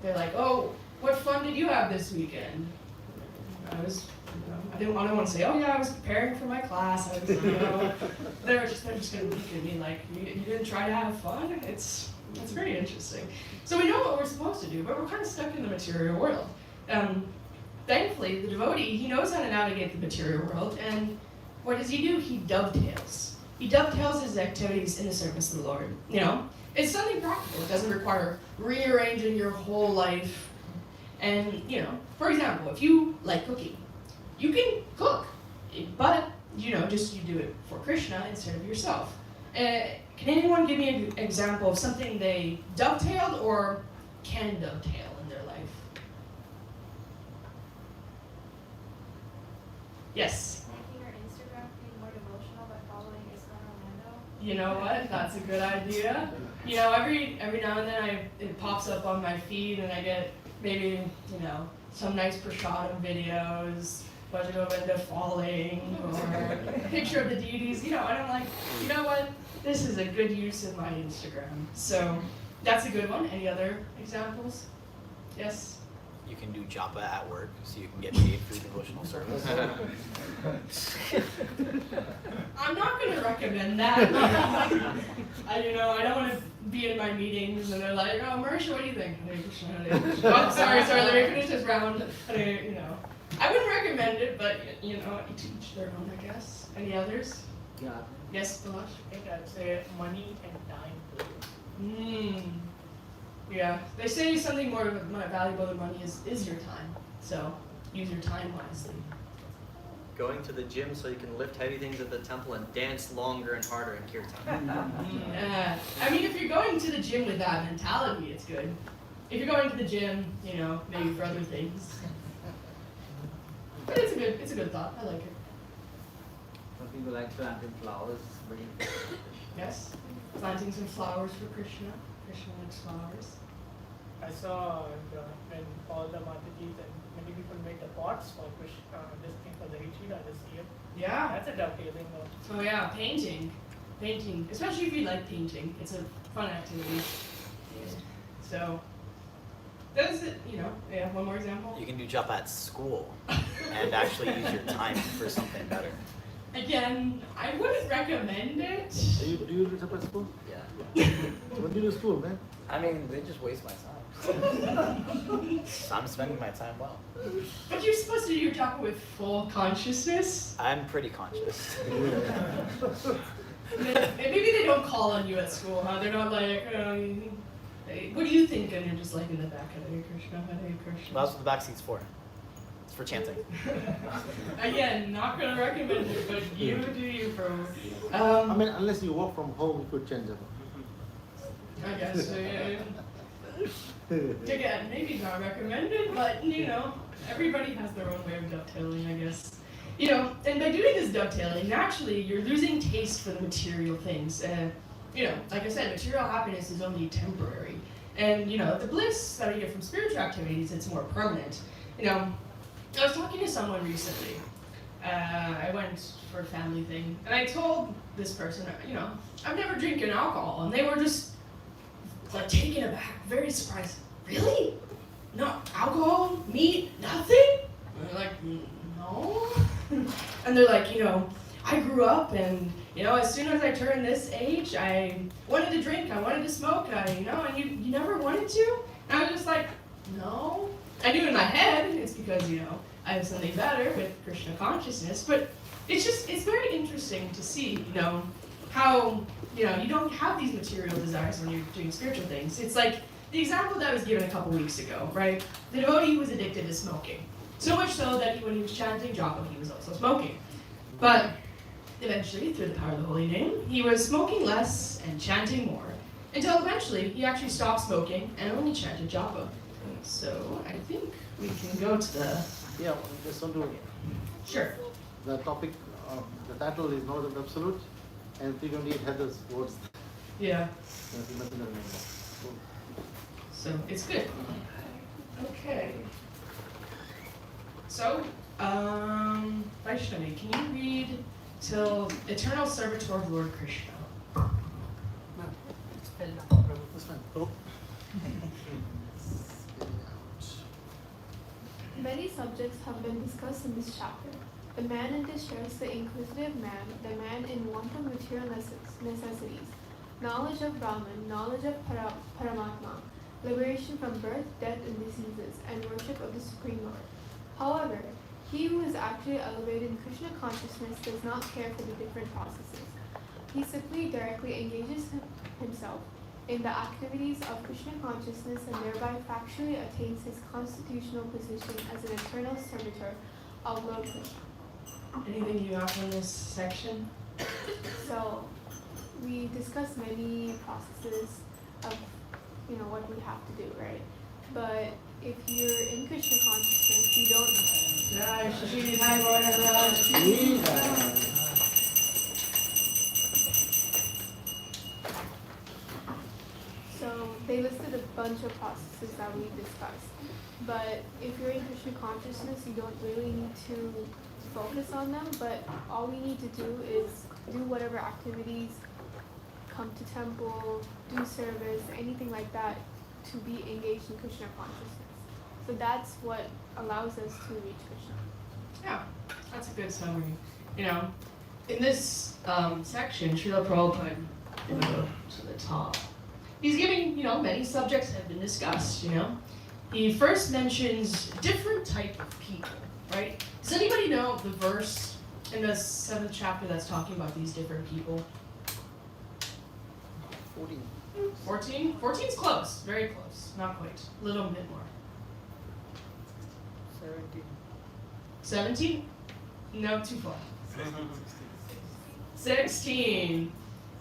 they're like, oh, what fun did you have this weekend? I was, you know, I don't want to say, oh yeah, I was preparing for my class. I was, you know, they're just going to look at me like, you didn't try to have fun? It's very interesting. So we know what we're supposed to do, but we're kind of stuck in the material world. Thankfully, the devotee, he knows how to navigate the material world, and what does he do? He dovetails. He dovetails his activities in the service of the Lord. You know, it's something practical. It doesn't require rearranging your whole life. And, you know, for example, if you like cooking, you can cook, but, you know, just you do it for Krishna instead of yourself. Can anyone give me an example of something they dovetailed or can dovetail in their life? Yes? Making your Instagram feed more devotional by following Islam Orlando. You know what? That's a good idea. You know, every now and then it pops up on my feed and I get maybe, you know, some nice prasadam videos, Vajagovinda falling, or a picture of the deities, you know, and I'm like, you know what? This is a good use of my Instagram. So that's a good one. Any other examples? Yes? You can do japa at work, so you can get paid for devotional service. I'm not going to recommend that. You know, I don't want to be in my meetings and they're like, oh, Marisha, what do you think? Hare Krishna, Hare Krishna. Oh, sorry, let me finish this round. You know, I wouldn't recommend it, but, you know, to each their own, I guess. Any others? Yeah. Yes, Balash? I think I'd say money and time. Yeah, they say something more valuable than money is your time. So use your time wisely. Going to the gym so you can lift heavy things at the temple and dance longer and harder in kirtan. I mean, if you're going to the gym with that mentality, it's good. If you're going to the gym, you know, maybe for other things. But it's a good thought. I like it. Some people like planting flowers. Very Yes? Planting some flowers for Krishna. Krishna likes flowers. I saw when all the Matajis and many people made the pots for this thing for the retreat this year. Yeah. That's a dovetailing of. Oh yeah, painting. Painting. Especially if you like painting. It's a fun activity. Yeah. So, does it, yeah, one more example? You can do japa at school and actually use your time for something better. Again, I wouldn't recommend it. Do you do japa at school? Yeah. What do you do at school, man? I mean, they just waste my time. So I'm spending my time well. But you're supposed to do your japa with full consciousness. I'm pretty conscious. Maybe they don't call on you at school, huh? They're not like, hey, what do you think? And you're just like in the back, Hare Krishna, Hare Krishna. Well, that's what the backseat's for. It's for chanting. Again, not gonna recommend it, but you do you, bro. I mean, unless you work from home, you could change it. I guess. Again, maybe not recommended, but everybody has their own way of dovetailing, I guess. And by doing this dovetailing, naturally you're losing taste for the material things. Like I said, material happiness is only temporary. And the bliss that we get from spiritual activities, it's more permanent. I was talking to someone recently. I went for a family thing, and I told this person, I'm never drinking alcohol, and they were just like taken aback, very surprised. Really? No alcohol, meat, nothing? And they're like, no. And they're like, I grew up, and as soon as I turned this age, I wanted to drink, I wanted to smoke, and you never wanted to? And I was just like, no. I knew in my head it's because, I have something better with Krishna consciousness, but it's very interesting to see, how, you don't have these material desires when you're doing spiritual things. It's like the example that was given a couple weeks ago, right? The devotee was addicted to smoking. So much so that when he was chanting japa, he was also smoking. But eventually, through the power of the holy name, he was smoking less and chanting more, until eventually he actually stopped smoking and only chanted japa. So I think we can go to the... Yeah, just want to... Sure. The topic, the title is Knowledge of Absolute, and 328 has those words. Yeah. So, So it's good. Okay. So, Vaishnavi, can you read till Eternal Servitor of Lord Krishna? This one. Oh. Many subjects have been discussed in this chapter. The man in distress, the inquisitive man, the man in want of material necessities, knowledge of Brahman, knowledge of Paramatma, liberation from birth, death, and diseases, and worship of the Supreme Lord. However, he who is actually elevated in Krishna consciousness does not care for the different processes. He simply directly engages himself in the activities of Krishna consciousness and thereby factually attains his constitutional position as an eternal servitor of Lord Krishna. Anything you have on this section? So, we discussed many processes of, what we have to do, right? But if you're in Krishna consciousness, you don't. So they listed a bunch of processes that we discussed. But if you're in Krishna consciousness, you don't really need to focus on them, but all we need to do is do whatever activities, come to temple, do service, anything like that, to be engaged in Krishna consciousness. So that's what allows us to reach Krishna. Yeah, that's a good summary. In this section, Srila Prabhupada, if I go to the top, he's giving, many subjects have been discussed, He first mentions different type of people, right? Does anybody know the verse in the 7th chapter that's talking about these different people? 14. 14? 14's close, very close, not quite, a little bit more. 17? No, too far. 16.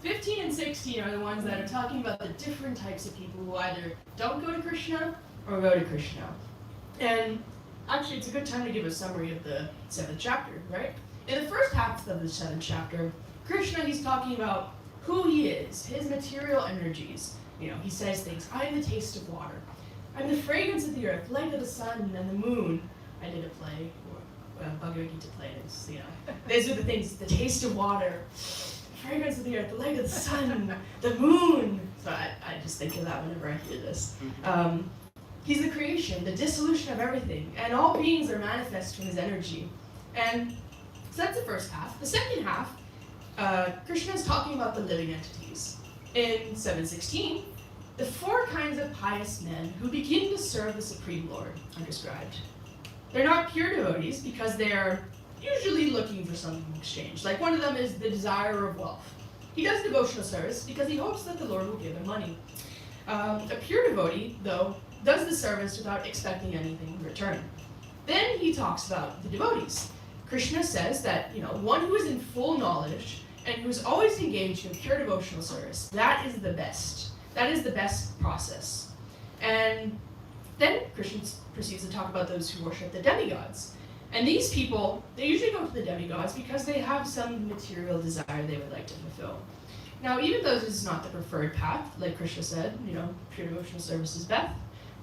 15 and 16 are the ones that are talking about the different types of people who either don't go to Krishna or go to Krishna. And actually, it's a good time to give a summary of the 7th chapter, right? In the first half of the 7th chapter, Krishna, he's talking about who he is, his material energies. He says things, I am the taste of water. I'm the fragrance of the earth, light of the sun and the moon. I did a play, Bhagavad Gita play, these are the things, the taste of water, the fragrance of the earth, the light of the sun, the moon. So I just think of that whenever I hear this. He's the creation, the dissolution of everything, and all beings are manifest from his energy. And so that's the first half. The second half, Krishna is talking about the living entities. In 7:16, the 4 kinds of pious men who begin to serve the Supreme Lord are described. They're not pure devotees because they're usually looking for something in exchange. Like one of them is the desire of wealth. He does devotional service because he hopes that the Lord will give him money. A pure devotee, though, does the service without expecting anything in return. Then he talks about the devotees. Krishna says that, one who is in full knowledge and who is always engaged in pure devotional service, that is the best. That is the best process. And then Krishna proceeds to talk about those who worship the demigods. And these people, they usually go to the demigods because they have some material desire they would like to fulfill. Now, even though this is not the preferred path, like Krishna said, pure devotional service is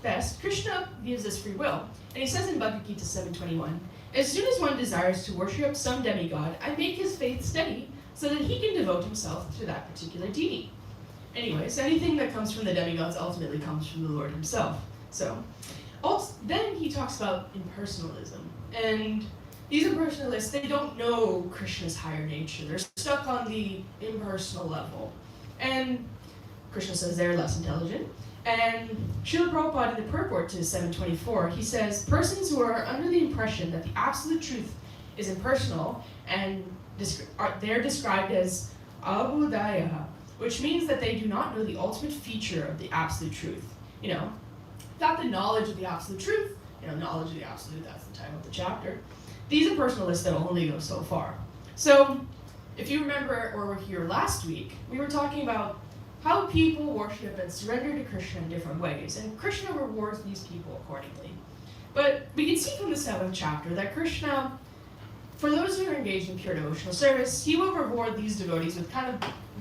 best, Krishna gives us free will. And he says in Bhagavad Gita 7:21, as soon as one desires to worship some demigod, I make his faith steady so that he can devote himself to that particular deity. Anyways, anything that comes from the demigods ultimately comes from the Lord himself. So, then he talks about impersonalism. And these impersonalists, they don't know Krishna's higher nature. They're stuck on the impersonal level. And Krishna says they're less intelligent. And Srila Prabhupada in the purport to 724, he says, persons who are under the impression that the absolute truth is impersonal, and they're described as abudaya, which means that they do not know the ultimate feature of the absolute truth. Without the knowledge of the absolute truth, knowledge of the absolute, that's the title of the chapter. These impersonalists that only go so far. So, if you remember or were here last week, we were talking about how people worship and surrender to Krishna in different ways, and Krishna rewards these people accordingly. But we can see from the 7th chapter that Krishna, for those who are engaged in pure devotional service, he will reward these devotees with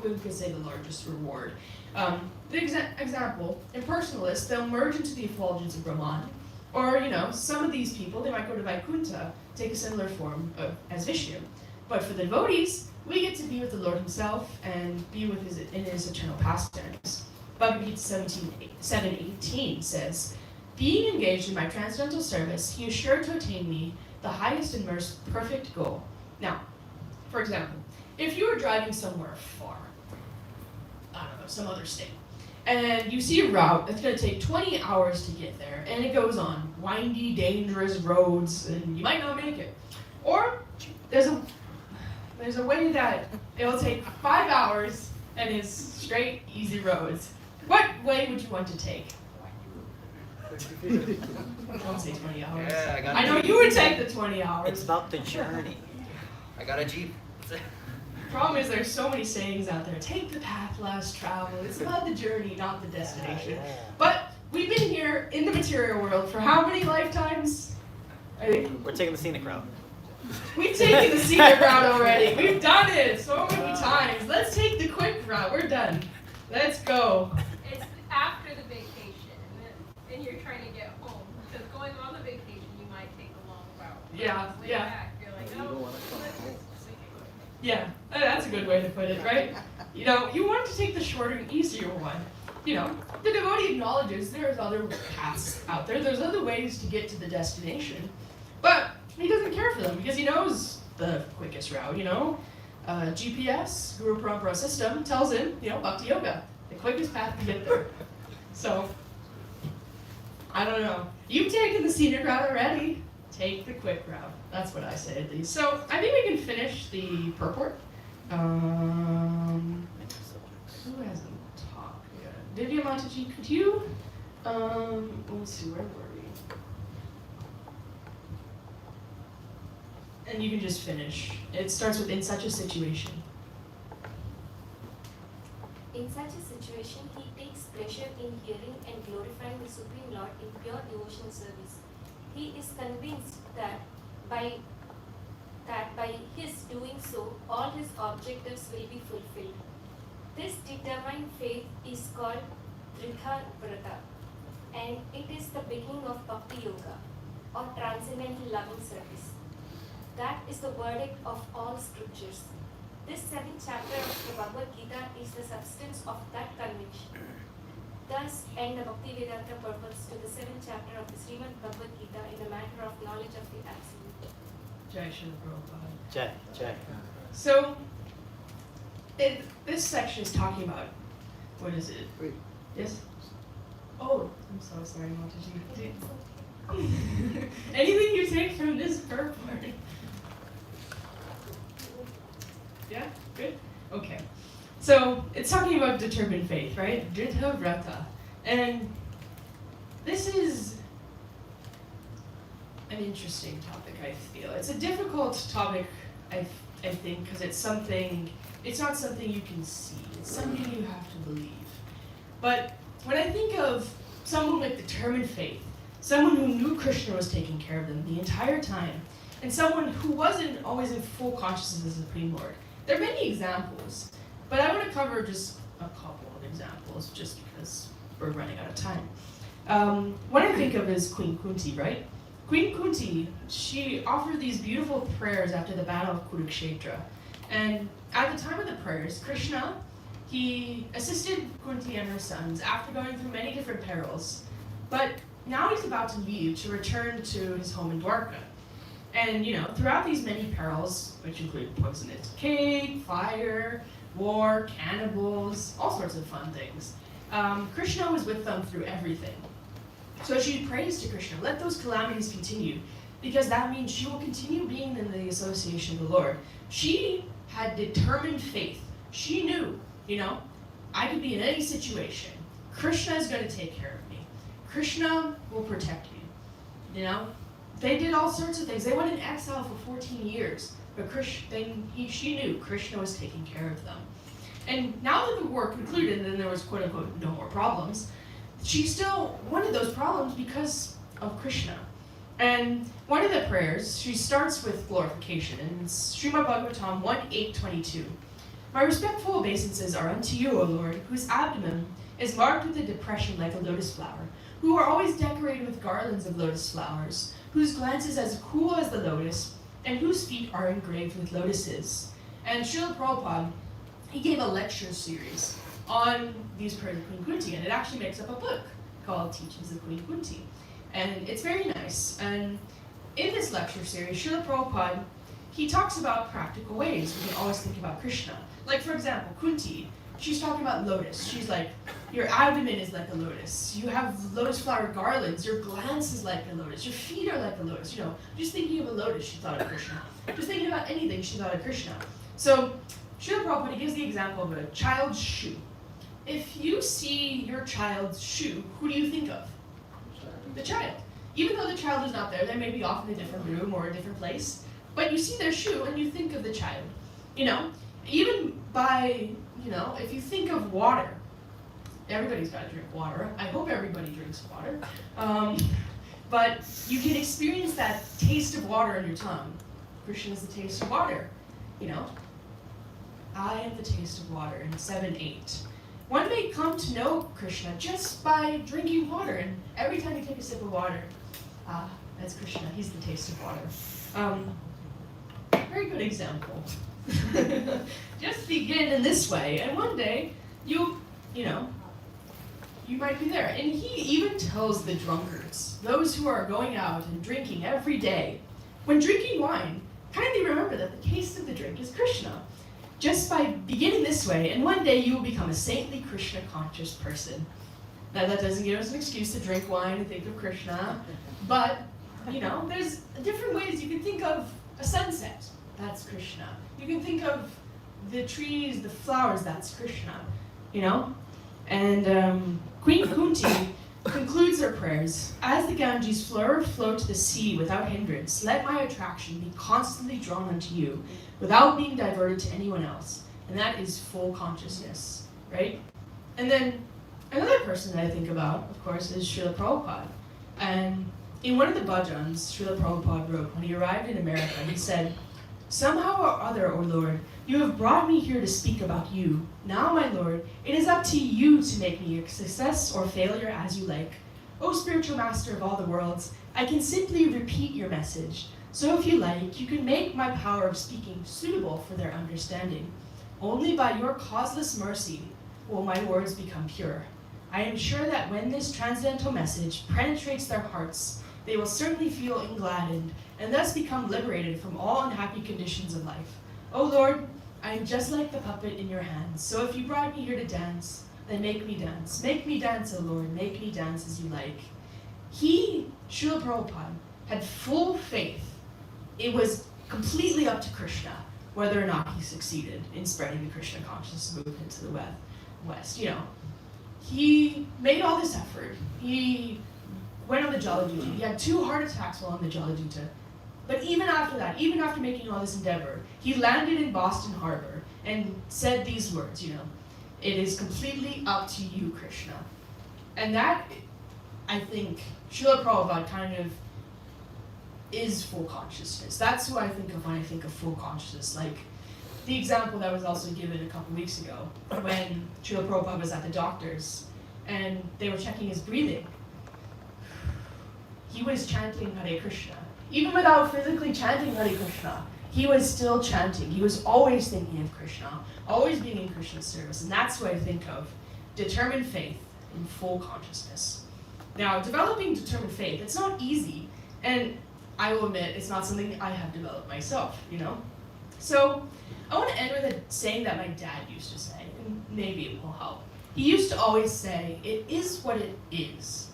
we could say the largest reward. The example, impersonalists, they'll merge into the effulgence of Brahman, or, some of these people, they might go to Vaikuntha, take a similar form as Vishnu. But for the devotees, we get to be with the Lord himself and be with in his eternal pastimes. Bhagavad Gita 7:18 says, being engaged in my transcendental service, he is sure to attain me, the highest and most perfect goal. Now, for example, if you are driving somewhere far, I don't know, some other state, and you see a route that's going to take 20 hours to get there, and it goes on windy, dangerous roads, and you might not make it. Or there's a way that it'll take 5 hours and is straight, easy roads. What way would you want to take? Don't say 20 hours. Yeah, I know you would take the 20 hours. It's about the journey. I got a Jeep. Problem is there's so many sayings out there. Take the path less traveled. It's about the journey, not the destination. But we've been here in the material world for how many lifetimes? We're taking the scenic route. We've taken the scenic route already. We've done it so many times. Let's take the quick route. We're done. Let's go. It's after the vacation, and you're trying to get home. Because going on the vacation, you might take a long route. Yeah, Way yeah. back, you're like, You don't wanna come let's home. just take it quick. Yeah, that's a good way to put it, right? You want to take the shorter and easier one. The devotee acknowledges there's other paths out there. There's other ways to get to the destination. But he doesn't care for them because he knows the quickest route, GPS, Guru Parampara system, tells him, Bhakti Yoga, the quickest path to get there. So, I don't know. You've taken the scenic route already. Take the quick route. That's what I say at least. So, I think we can finish the purport. Who hasn't talked yet? Divya Mataji, could you? Let's see, where were we? And you can just finish. It starts with in such a situation. In such a situation, he takes pleasure in hearing and glorifying the Supreme Lord in pure devotional service. He is convinced that by that by his doing so, all his objectives will be fulfilled. This determined faith is called Dritha Vrata, and it is the beginning of Bhakti Yoga, or transcendental loving service. That is the verdict of all scriptures. This 7th chapter of the Bhagavad Gita is the substance of that conviction. Thus end the Bhakti Vedanta purpose to the 7th chapter of the Srimad Bhagavad Gita in the matter of knowledge of the Absolute. Jai Shri Prabhupada. Jai, Jai. So, this section is talking about, what is it? Wait. Yes? Oh, I'm so sorry, Mataji. Anything you take from this purport? Yeah? Good? Okay. So, it's talking about determined faith, right? Dritha Vrata. And this is an interesting topic, I feel. It's a difficult topic, I think, because it's not something you can see. It's something you have to believe. But when I think of someone with determined faith, someone who knew Krishna was taking care of them the entire time, and someone who wasn't always in full consciousness as the Supreme Lord, there are many examples, but I want to cover just a couple of examples, just because we're running out of time. One I think of is Queen Kunti, right? Queen Kunti, she offered these beautiful prayers after the battle of Kurukshetra. And at the time of the prayers, Krishna, he assisted Kunti and her sons after going through many different perils. But now he's about to leave to return to his home in Dwarka. And, throughout these many perils, which include poisonous cake, fire, war, cannibals, all sorts of fun things, Krishna was with them through everything. So she prays to Krishna, let those calamities continue, because that means she will continue being in the association of the Lord. She had determined faith. She knew, I could be in any situation. Krishna is going to take care of me. Krishna will protect me. They did all sorts of things. They went in exile for 14 years, but she knew Krishna was taking care of them. And now that the war concluded and there was quote unquote no more problems, she still wanted those problems because of Krishna. And one of the prayers, she starts with glorification, and it's Srimad Bhagavatam 1:8-22. My respectful obeisances are unto you, O Lord, whose abdomen is marked with a depression like a lotus flower, who are always decorated with garlands of lotus flowers, whose glance is as cool as the lotus, and whose feet are engraved with lotuses. And Srila Prabhupada, he gave a lecture series on these prayers of Queen Kunti, and it actually makes up a book called Teachings of Queen Kunti. And it's very nice. And in this lecture series, Srila Prabhupada, he talks about practical ways we can always think about Krishna. Like, for example, Kunti, she's talking about lotus. She's like, your abdomen is like a lotus. You have lotus flower garlands. Your glance is like a lotus. Your feet are like a lotus. Just thinking of a lotus, she thought of Krishna. Just thinking about anything, she thought of Krishna. So, Srila Prabhupada gives the example of a child's shoe. If you see your child's shoe, who do you think of? The child. Even though the child is not there, they may be off in a different room or a different place, but you see their shoe and you think of the child. Even by, if you think of water, everybody's got to drink water. I hope everybody drinks water. But you can experience that taste of water in your tongue. Krishna is the taste of water. I am the taste of water in 7:8. One may come to know Krishna just by drinking water, and every time you take a sip of water, that's Krishna. He's the taste of water. Very good example. Just begin in this way, and one day you might be there. And he even tells the drunkards, those who are going out and drinking every day, when drinking wine, kindly remember that the taste of the drink is Krishna. Just by beginning this way, and one day you will become a saintly Krishna conscious person. Now that doesn't give us an excuse to drink wine and think of Krishna, but there's different ways you can think of a sunset. That's Krishna. You can think of the trees, the flowers. That's Krishna. And Queen Kunti concludes her prayers. As the Ganges flow to the sea without hindrance, let my attraction be constantly drawn unto you, without being diverted to anyone else. And that is full consciousness, right? And then another person that I think about, of course, is Srila Prabhupada. And in one of the bhajans Srila Prabhupada wrote when he arrived in America, he said, Somehow or other, O Lord, you have brought me here to speak about you. Now, my Lord, it is up to you to make me a success or failure as you like. O spiritual master of all the worlds, I can simply repeat your message. So if you like, you can make my power of speaking suitable for their understanding. Only by your causeless mercy will my words become pure. I am sure that when this transcendental message penetrates their hearts, they will certainly feel engladdened and thus become liberated from all unhappy conditions of life. O Lord, I am just like the puppet in your hands. So if you brought me here to dance, then make me dance. Make me dance, O Lord, make me dance as you like. Srila Prabhupada, had full faith. It was completely up to Krishna whether or not he succeeded in spreading the Krishna consciousness movement to the West. He made all this effort. He went on the Jaladita. He had 2 heart attacks while on the Jaladita. But even after that, even after making all this endeavor, he landed in Boston Harbor and said these words, it is completely up to you, Krishna. And that, I think, Srila Prabhupada kind of is full consciousness. That's who I think of when I think of full consciousness. Like the example that was also given a couple weeks ago when Srila Prabhupada was at the doctor's and they were checking his breathing. He was chanting Hare Krishna. Even without physically chanting Hare Krishna, he was still chanting. He was always thinking of Krishna, always being in Krishna's service. And that's what I think of. Determined faith in full consciousness. Now, developing determined faith, it's not easy. And I will admit, it's not something I have developed myself, So, I want to end with a saying that my dad used to say, and maybe it will help. He used to always say, it is what it is.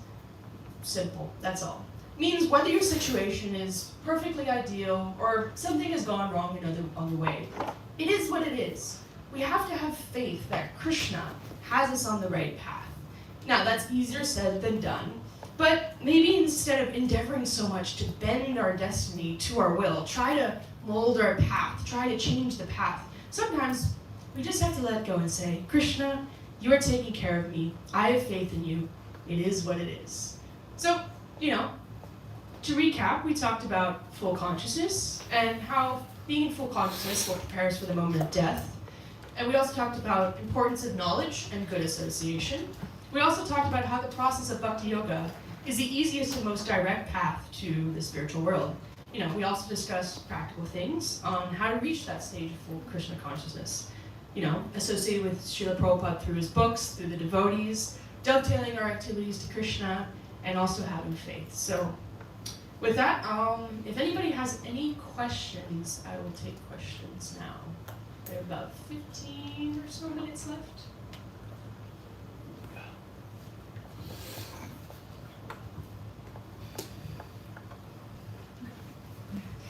Simple, that's all. Means whether your situation is perfectly ideal or something has gone wrong on the way, it is what it is. We have to have faith that Krishna has us on the right path. Now, that's easier said than done, but maybe instead of endeavoring so much to bend our destiny to our will, try to mold our path, try to change the path, sometimes we just have to let go and say, Krishna, you are taking care of me. I have faith in you. It is what it is. So, to recap, we talked about full consciousness and how being in full consciousness will prepare us for the moment of death. And we also talked about importance of knowledge and good association. We also talked about how the process of bhakti yoga is the easiest and most direct path to the spiritual world. We also discussed practical things on how to reach that stage of full Krishna consciousness. Associated with Srila Prabhupada through his books, through the devotees, dovetailing our activities to Krishna, and also having faith. So with that, if anybody has any questions, I will take questions now. There are about 15 or so minutes left.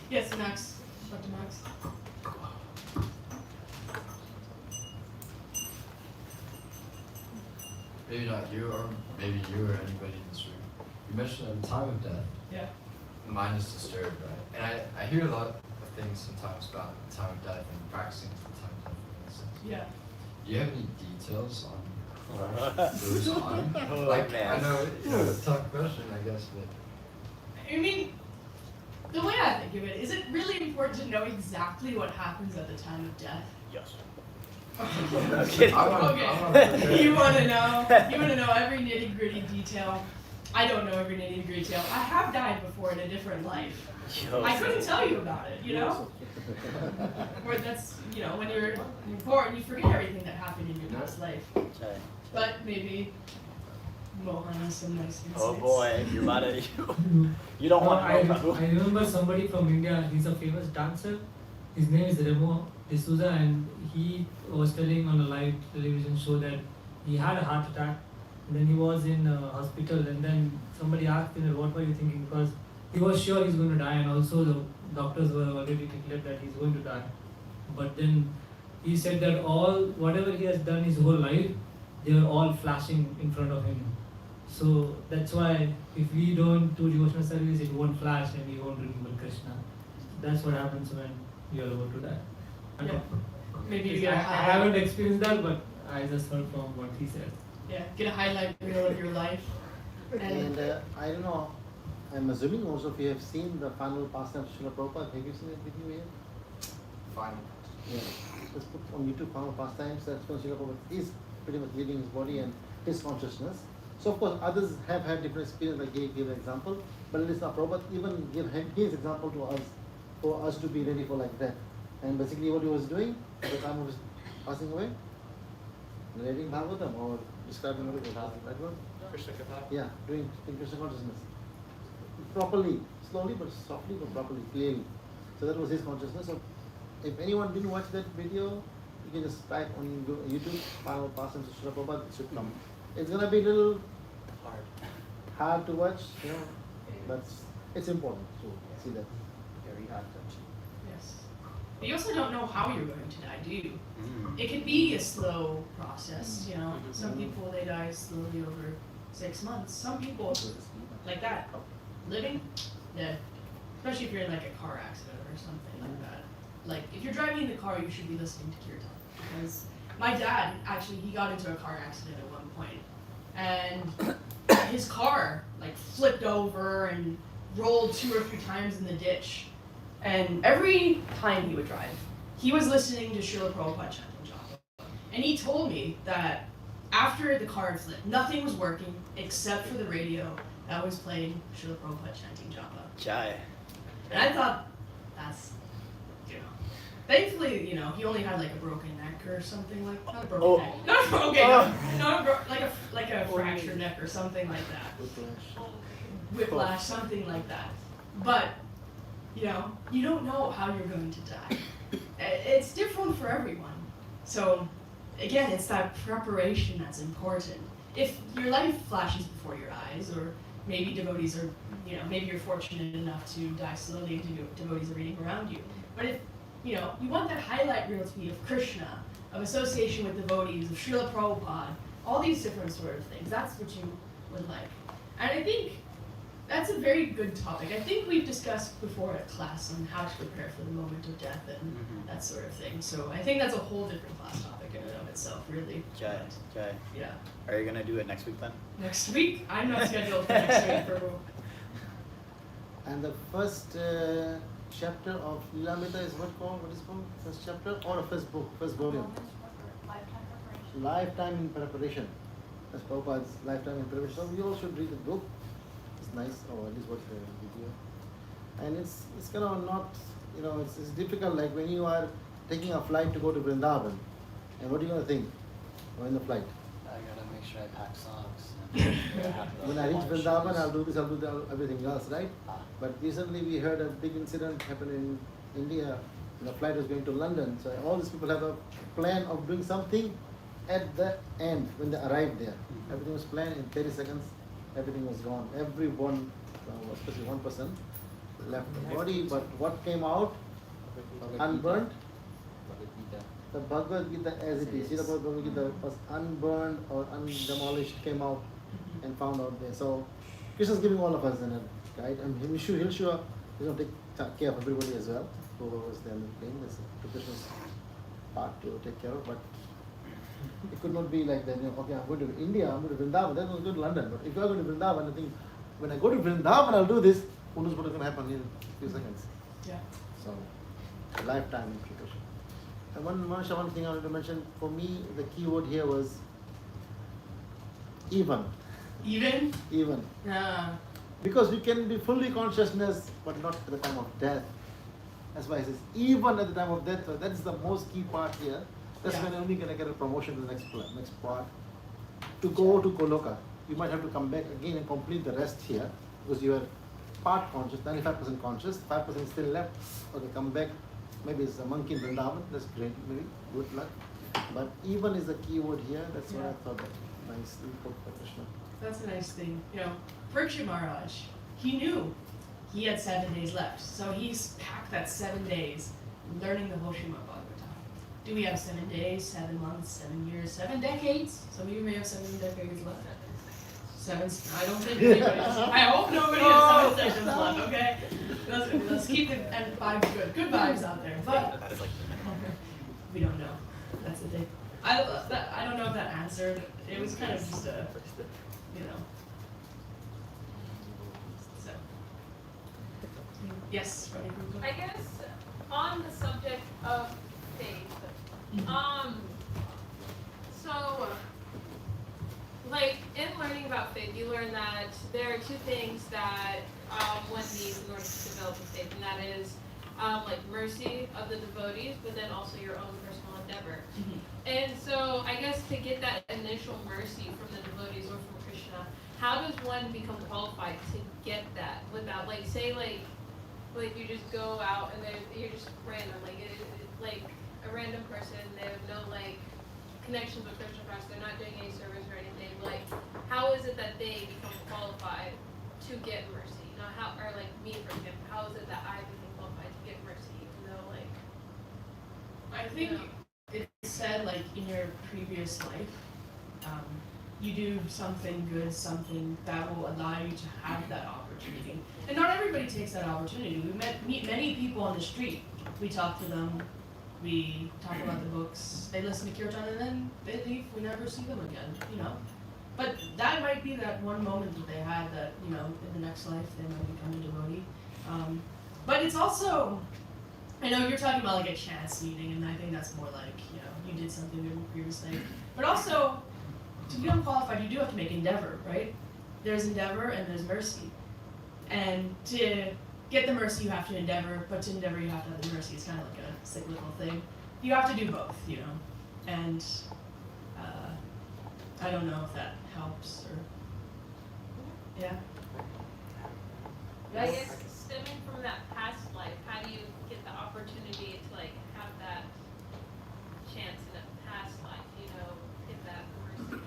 Yes, Max. Dr. Max. Maybe not you, or maybe you or anybody in this room. You mentioned at the time of death. Yeah. The mind is disturbed, right? And I hear a lot of things sometimes about the time of death and practicing for the time of death, for instance. Yeah. Do you have any details on what goes on? Oh, like, man. I know, it's a tough question, I guess, but. I mean, the way I think of it, is it really important to know exactly what happens at the time of death? Yes. I'm kidding. Okay. You want to know? You want to know every nitty-gritty detail? I don't know every nitty-gritty detail. I have died before in a different life. I couldn't tell you about it, Where that's, when you're born, you forget everything that happened in your past life. But maybe Mohan has some nice insights. Oh boy, you're about to, you don't want to know about I remember somebody from India, he's a famous dancer. His name is Remo D'Souza, and he was telling on a live television show that he had a heart attack, and then he was in a hospital, and then somebody asked him, what were you thinking? Because he was sure he's going to die, and also the doctors were already declared that he's going to die. But then he said that whatever he has done his whole life, they were all flashing in front of him. So that's why if we don't do devotional service, it won't flash and we won't remember Krishna. That's what happens when you are about to die. Yeah. Maybe I haven't experienced that, but I just heard from what he said. Yeah, get a highlight reel of your life. And I don't know, I'm assuming also if you have seen the final pastime of Srila Prabhupada, have you seen that video yet? Final. Yeah. Just put on YouTube Final Pastimes. That's when Srila Prabhupada is pretty much leading his body and his consciousness. So of course others have had different experience, like he gave an example, but at least Prabhupada even gave his example to us, for us to be ready for like death. And basically what he was doing at the time of his passing away, narrating Bhagavatam or describing what it was, right word? Krishna Katha. Yeah, doing Krishna consciousness. Properly, slowly but softly but properly, clearly. So that was his consciousness. So if anyone didn't watch that video, you can just type on YouTube, Final Pastimes of Srila Prabhupada, it should come. It's gonna be a little hard to watch, but it's important to see that. Very hard to achieve. Yes. But you also don't know how you're going to die, do you? It can be a slow process, Some people, they die slowly over 6 months. Some people, like that, living, dead. Especially if you're in like a car accident or something like that. Like, if you're driving in the car, you should be listening to Kirtan. Because my dad, actually, he got into a car accident at one point. And his car, like, flipped over and rolled 2 or 3 times in the ditch. And every time he would drive, he was listening to Srila Prabhupada chanting japa. And he told me that after the car had flipped, nothing was working except for the radio that was playing Srila Prabhupada chanting japa. Jai. And I thought, that's, thankfully, he only had like a broken neck or something like, not a broken neck, not broken, like a fractured neck or something like that. Whiplash, something like that. But, you don't know how you're going to die. It's different for everyone. So, again, it's that preparation that's important. If your life flashes before your eyes, or maybe devotees are, maybe you're fortunate enough to die slowly and devotees are reading around you. But if, you want that highlight reel to be of Krishna, of association with devotees, of Srila Prabhupada, all these different sort of things, that's what you would like. And I think that's a very good topic. I think we've discussed before at class on how to prepare for the moment of death and that sort of thing. So I think that's a whole different class topic in and of itself, really. Jai. Yeah. Are you gonna do it next week then? Next week? I'm not scheduled for next week, Prabhu. And the first chapter of Lilamrita is what is called? First chapter or a first book, first volume? Lifetime in Preparation. That's Prabhupada's Lifetime in Preparation. So we all should read the book. It's nice, or at least watch the video. And it's kind of not, it's difficult, like when you are taking a flight to go to Vrindavan, and what are you going to think when the flight? I gotta make sure I pack socks. When I reach Vrindavan, I'll do this, I'll do everything else, right? But recently we heard a big incident happen in India. The flight was going to London, so all these people have a plan of doing something at the end when they arrived there. Everything was planned in 30 seconds. Everything was gone. Everyone, especially one person, left the body. But what came out unburned? The Bhagavad Gita as it is. Srila Bhagavad Gita was unburned or undemolished, came out and found out there. So Krishna is giving all of us a guide, and he'll sure he's going to take care of everybody as well. Whoever was there in the plane, that's Krishna's part to take care of. But it could not be like that. Okay, I'm going to India, I'm going to Vrindavan, then I'll go to London. But if you're going to Vrindavan, I think when I go to Vrindavan, I'll do this. Who knows what is going to happen in a few seconds? Yeah. So, a lifetime in preparation. And one thing I wanted to mention, for me, the key word here was even. Even? Even. Yeah. Because we can be fully consciousness, but not at the time of death. That's why it says even at the time of death. So that's the most key part here. That's when only going to get a promotion to the next part. To go to Goloka, you might have to come back again and complete the rest here, because you are part conscious, 95% conscious, 5% still left. Okay, come back. Maybe it's a monkey in Vrindavan. That's great. Maybe good luck. But even is the key word here. That's what I thought that nicely put by Krishna. That's a nice thing. Parikshit Maharaj, he knew he had 7 days left. So he's packed that 7 days learning the whole Srimad Bhagavatam. Do we have 7 days, 7 months, 7 years, 7 decades? Some of you may have 7 decades left. I don't think anybody else. I hope nobody has 7 seconds left, okay? Let's keep the vibes good. Good vibes out there. But we don't know. That's the thing. I don't know if that answered. It was kind of just a, So. Yes, I guess on the subject of faith, so, like, in learning about faith, you learn that there are two things that one needs in order to develop a faith, and that is, like, mercy of the devotees, but then also your own personal endeavor. And so, I guess to get that initial mercy from the devotees or from Krishna, how does one become qualified to get that without, like, say, like you just go out and you're just random, like a random person, they have no, like, connections with Krishna Press, they're not doing any service or anything, like, how is it that they become qualified to get mercy? Not how, or like me, for example, how is it that I become qualified to get mercy, even though, like, I think it said, like, in your previous life, you do something good, something that will allow you to have that opportunity. And not everybody takes that opportunity. We meet many people on the street. We talk to them, we talk about the books, they listen to kirtan, and then they leave, we never see them again, you know? But that might be that one moment that they had that, you know, in the next life they might become a devotee. But it's also, I know you're talking about like a chance meeting, and I think that's more like, you know, you did something good in the previous life. But also, to become qualified, you do have to make endeavor, right? There's endeavor and there's mercy. And to get the mercy, you have to endeavor, but to endeavor, you have to have the mercy. It's kind of like a cyclical thing. You have to do both, you know? And I don't know if that helps or, yeah. I guess stemming from that past life, how do you get the opportunity to, like, have that chance in a past life, you know, get that mercy?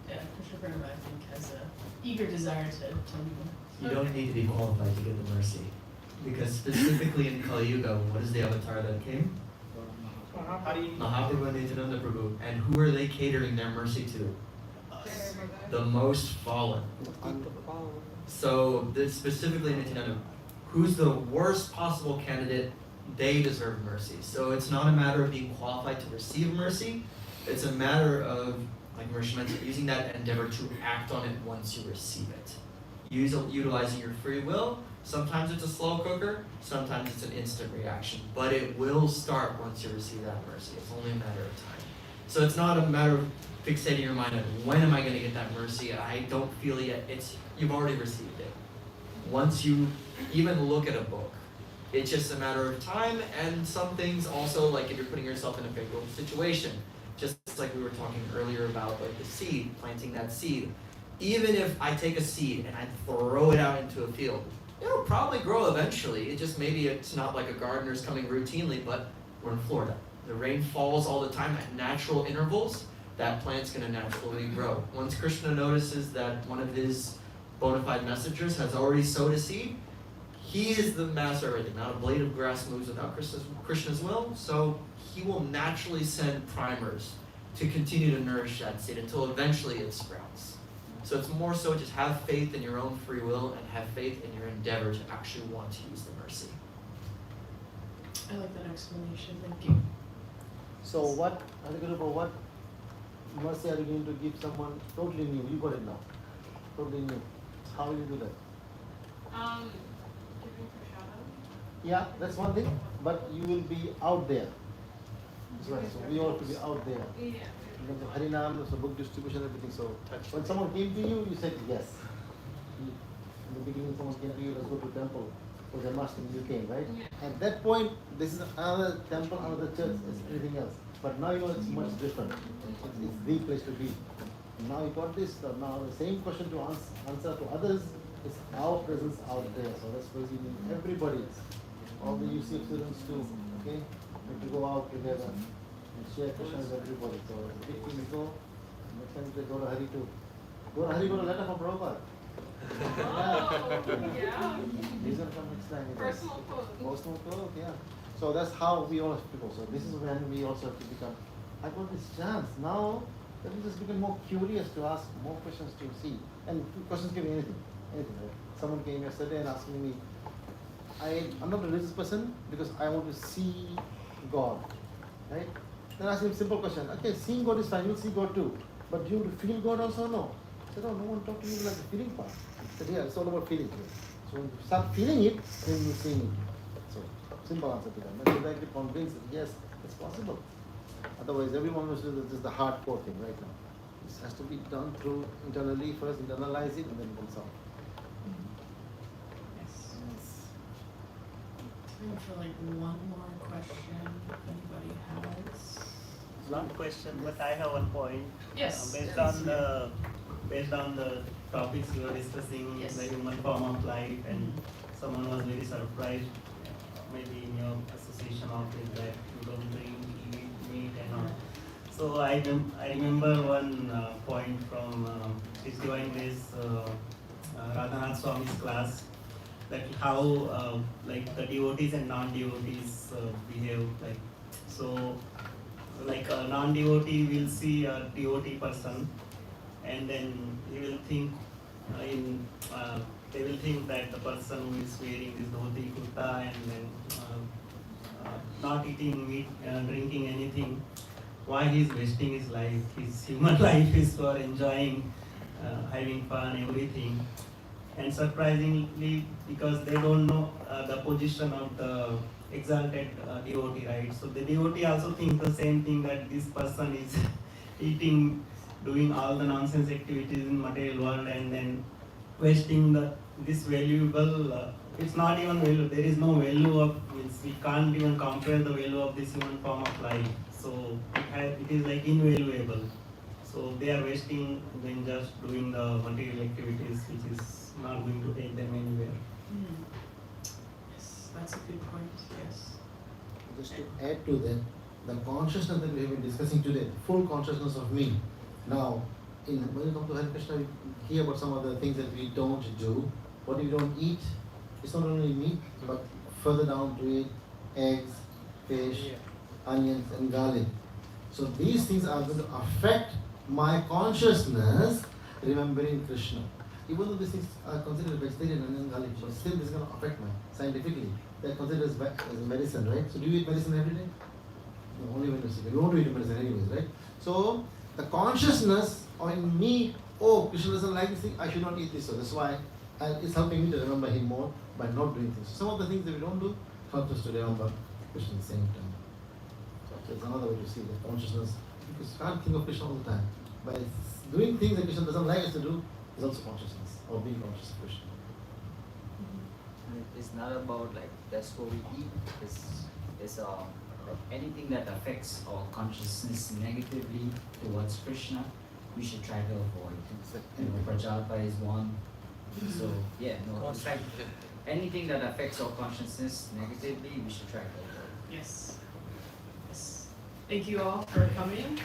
Yeah, Krishna Prema, I think, has a eager desire to tell people. You don't need to be qualified to get the mercy. Because specifically in Kali Yuga, what is the avatar that came? Mahaprabhu and Nityananda Prabhu. And who are they catering their mercy to? The most fallen. So this specifically Nityananda, who's the worst possible candidate, they deserve mercy. So it's not a matter of being qualified to receive mercy, it's a matter of, like Marisha mentioned, using that endeavor to act on it once you receive it. Utilizing your free will. Sometimes it's a slow cooker, sometimes it's an instant reaction, but it will start once you receive that mercy. It's only a matter of time. So it's not a matter of fixating your mind on when am I going to get that mercy. I don't feel it yet. You've already received it. Once you even look at a book, it's just a matter of time. And some things also, like if you're putting yourself in a favorable situation, just like we were talking earlier about, like the seed, planting that seed. Even if I take a seed and I throw it out into a field, it'll probably grow eventually. It just, maybe it's not like a gardener's coming routinely, but we're in Florida. The rain falls all the time at natural intervals. That plant's going to naturally grow. Once Krishna notices that one of his bona fide messengers has already sowed a seed, he is the master of everything. Not a blade of grass moves without Krishna's will, so he will naturally send primers to continue to nourish that seed until eventually it sprouts. So it's more so just have faith in your own free will and have faith in your endeavor to actually want to use the mercy. I like that explanation, thank you. So what mercy are you going to give someone totally new? You got it now. Totally new. How will you do that? Giving prashadam. Yeah, that's one thing. But you will be out there. That's right. So we all have to be out there. Yeah. In terms of Harinam, there's a book distribution, everything. So when someone came to you, you said yes. In the beginning, someone came to you, let's go to temple. For the master, you came, right? Yeah. At that point, this is another temple, another church, as anything else. But now you know it's much different. It's the place to be. And now you got this. So now the same question to answer to others is our presence out there. So that's why we need everybody, all the UCF students too. Okay, we have to go out together and share Krishna with everybody. So it's a big thing to go. Next time they go to Hari too. Go to Hari, got a letter from Prabhupada. Yeah. He's gonna come next time. Personal quote. Personal quote, yeah. So that's how we all have to go. So this is when we also have to become, I got this chance. Now let me just become more curious to ask more questions to see. And questions can be anything. Anything, right? Someone came yesterday and asking me, I'm not a religious person because I want to see God. Right? Then I asked him a simple question. Okay, seeing God is fine, you'll see God too. But do you feel God also? No. I said, no one talked to me like the feeling part. I said, yeah, it's all about feeling. So when you start feeling it, then you're seeing it. So Simple answer to them. And directly convince them, yes, it's possible. Otherwise, everyone will do this is the hardcore thing right now. This has to be done through internally first, internalize it, and then comes out. Yes. Time for like one more question, if anybody has. Not question, but I have one point. Yes. Based on the topics you were discussing, Yes. the human form of life, and someone was very surprised, maybe in your association office, that you don't drink, eat meat and all. So I remember one point from His Divine Grace Radhanath Swami's class, that how like the devotees and non-devotees behave. Like so, like a non-devotee will see a devotee person, and then he will think they will think that the person who is wearing this dhoti kurta and then not eating meat, drinking anything, why he is wasting his life? His human life is for enjoying, having fun, everything. And surprisingly, because they don't know the position of the exalted devotee, right? So the devotee also thinks the same thing, that this person is eating, doing all the nonsense activities in material world, and then wasting this valuable. It's not even value. There is no value of. We can't even compare the value of this human form of life. So it is like invaluable. So they are wasting when just doing the material activities, which is not going to take them anywhere. Yes, that's a good point. Yes. Just to add to that, the consciousness that we have been discussing today, full consciousness of me. Now, when you come to Hare Krishna, we hear about some of the things that we don't do. What we don't eat, it's not only meat, but further down to it, eggs, fish, onions, and garlic. So these things are going to affect my consciousness, remembering Krishna. Even though these things are considered vegetarian, onion and garlic, but still this is going to affect my scientifically. They're considered as medicine, right? So do you eat medicine every day? No, only when you're sick. You don't eat medicine anyways, right? So the consciousness in me, oh, Krishna doesn't like this thing, I should not eat this. So that's why it's helping me to remember him more by not doing things. So some of the things that we don't do help us to remember Krishna at the same time. So it's another way to see the consciousness, because you can't think of Krishna all the time. By doing things that Krishna doesn't like us to do is also consciousness, or being conscious of Krishna. It's not about like that's what we eat. It's like anything that affects our consciousness negatively towards Krishna, we should try to avoid. You know, Prajalpa is one. So yeah, no, it's like anything that affects our consciousness negatively, we should try to avoid. Yes. Yes. Thank you all for coming.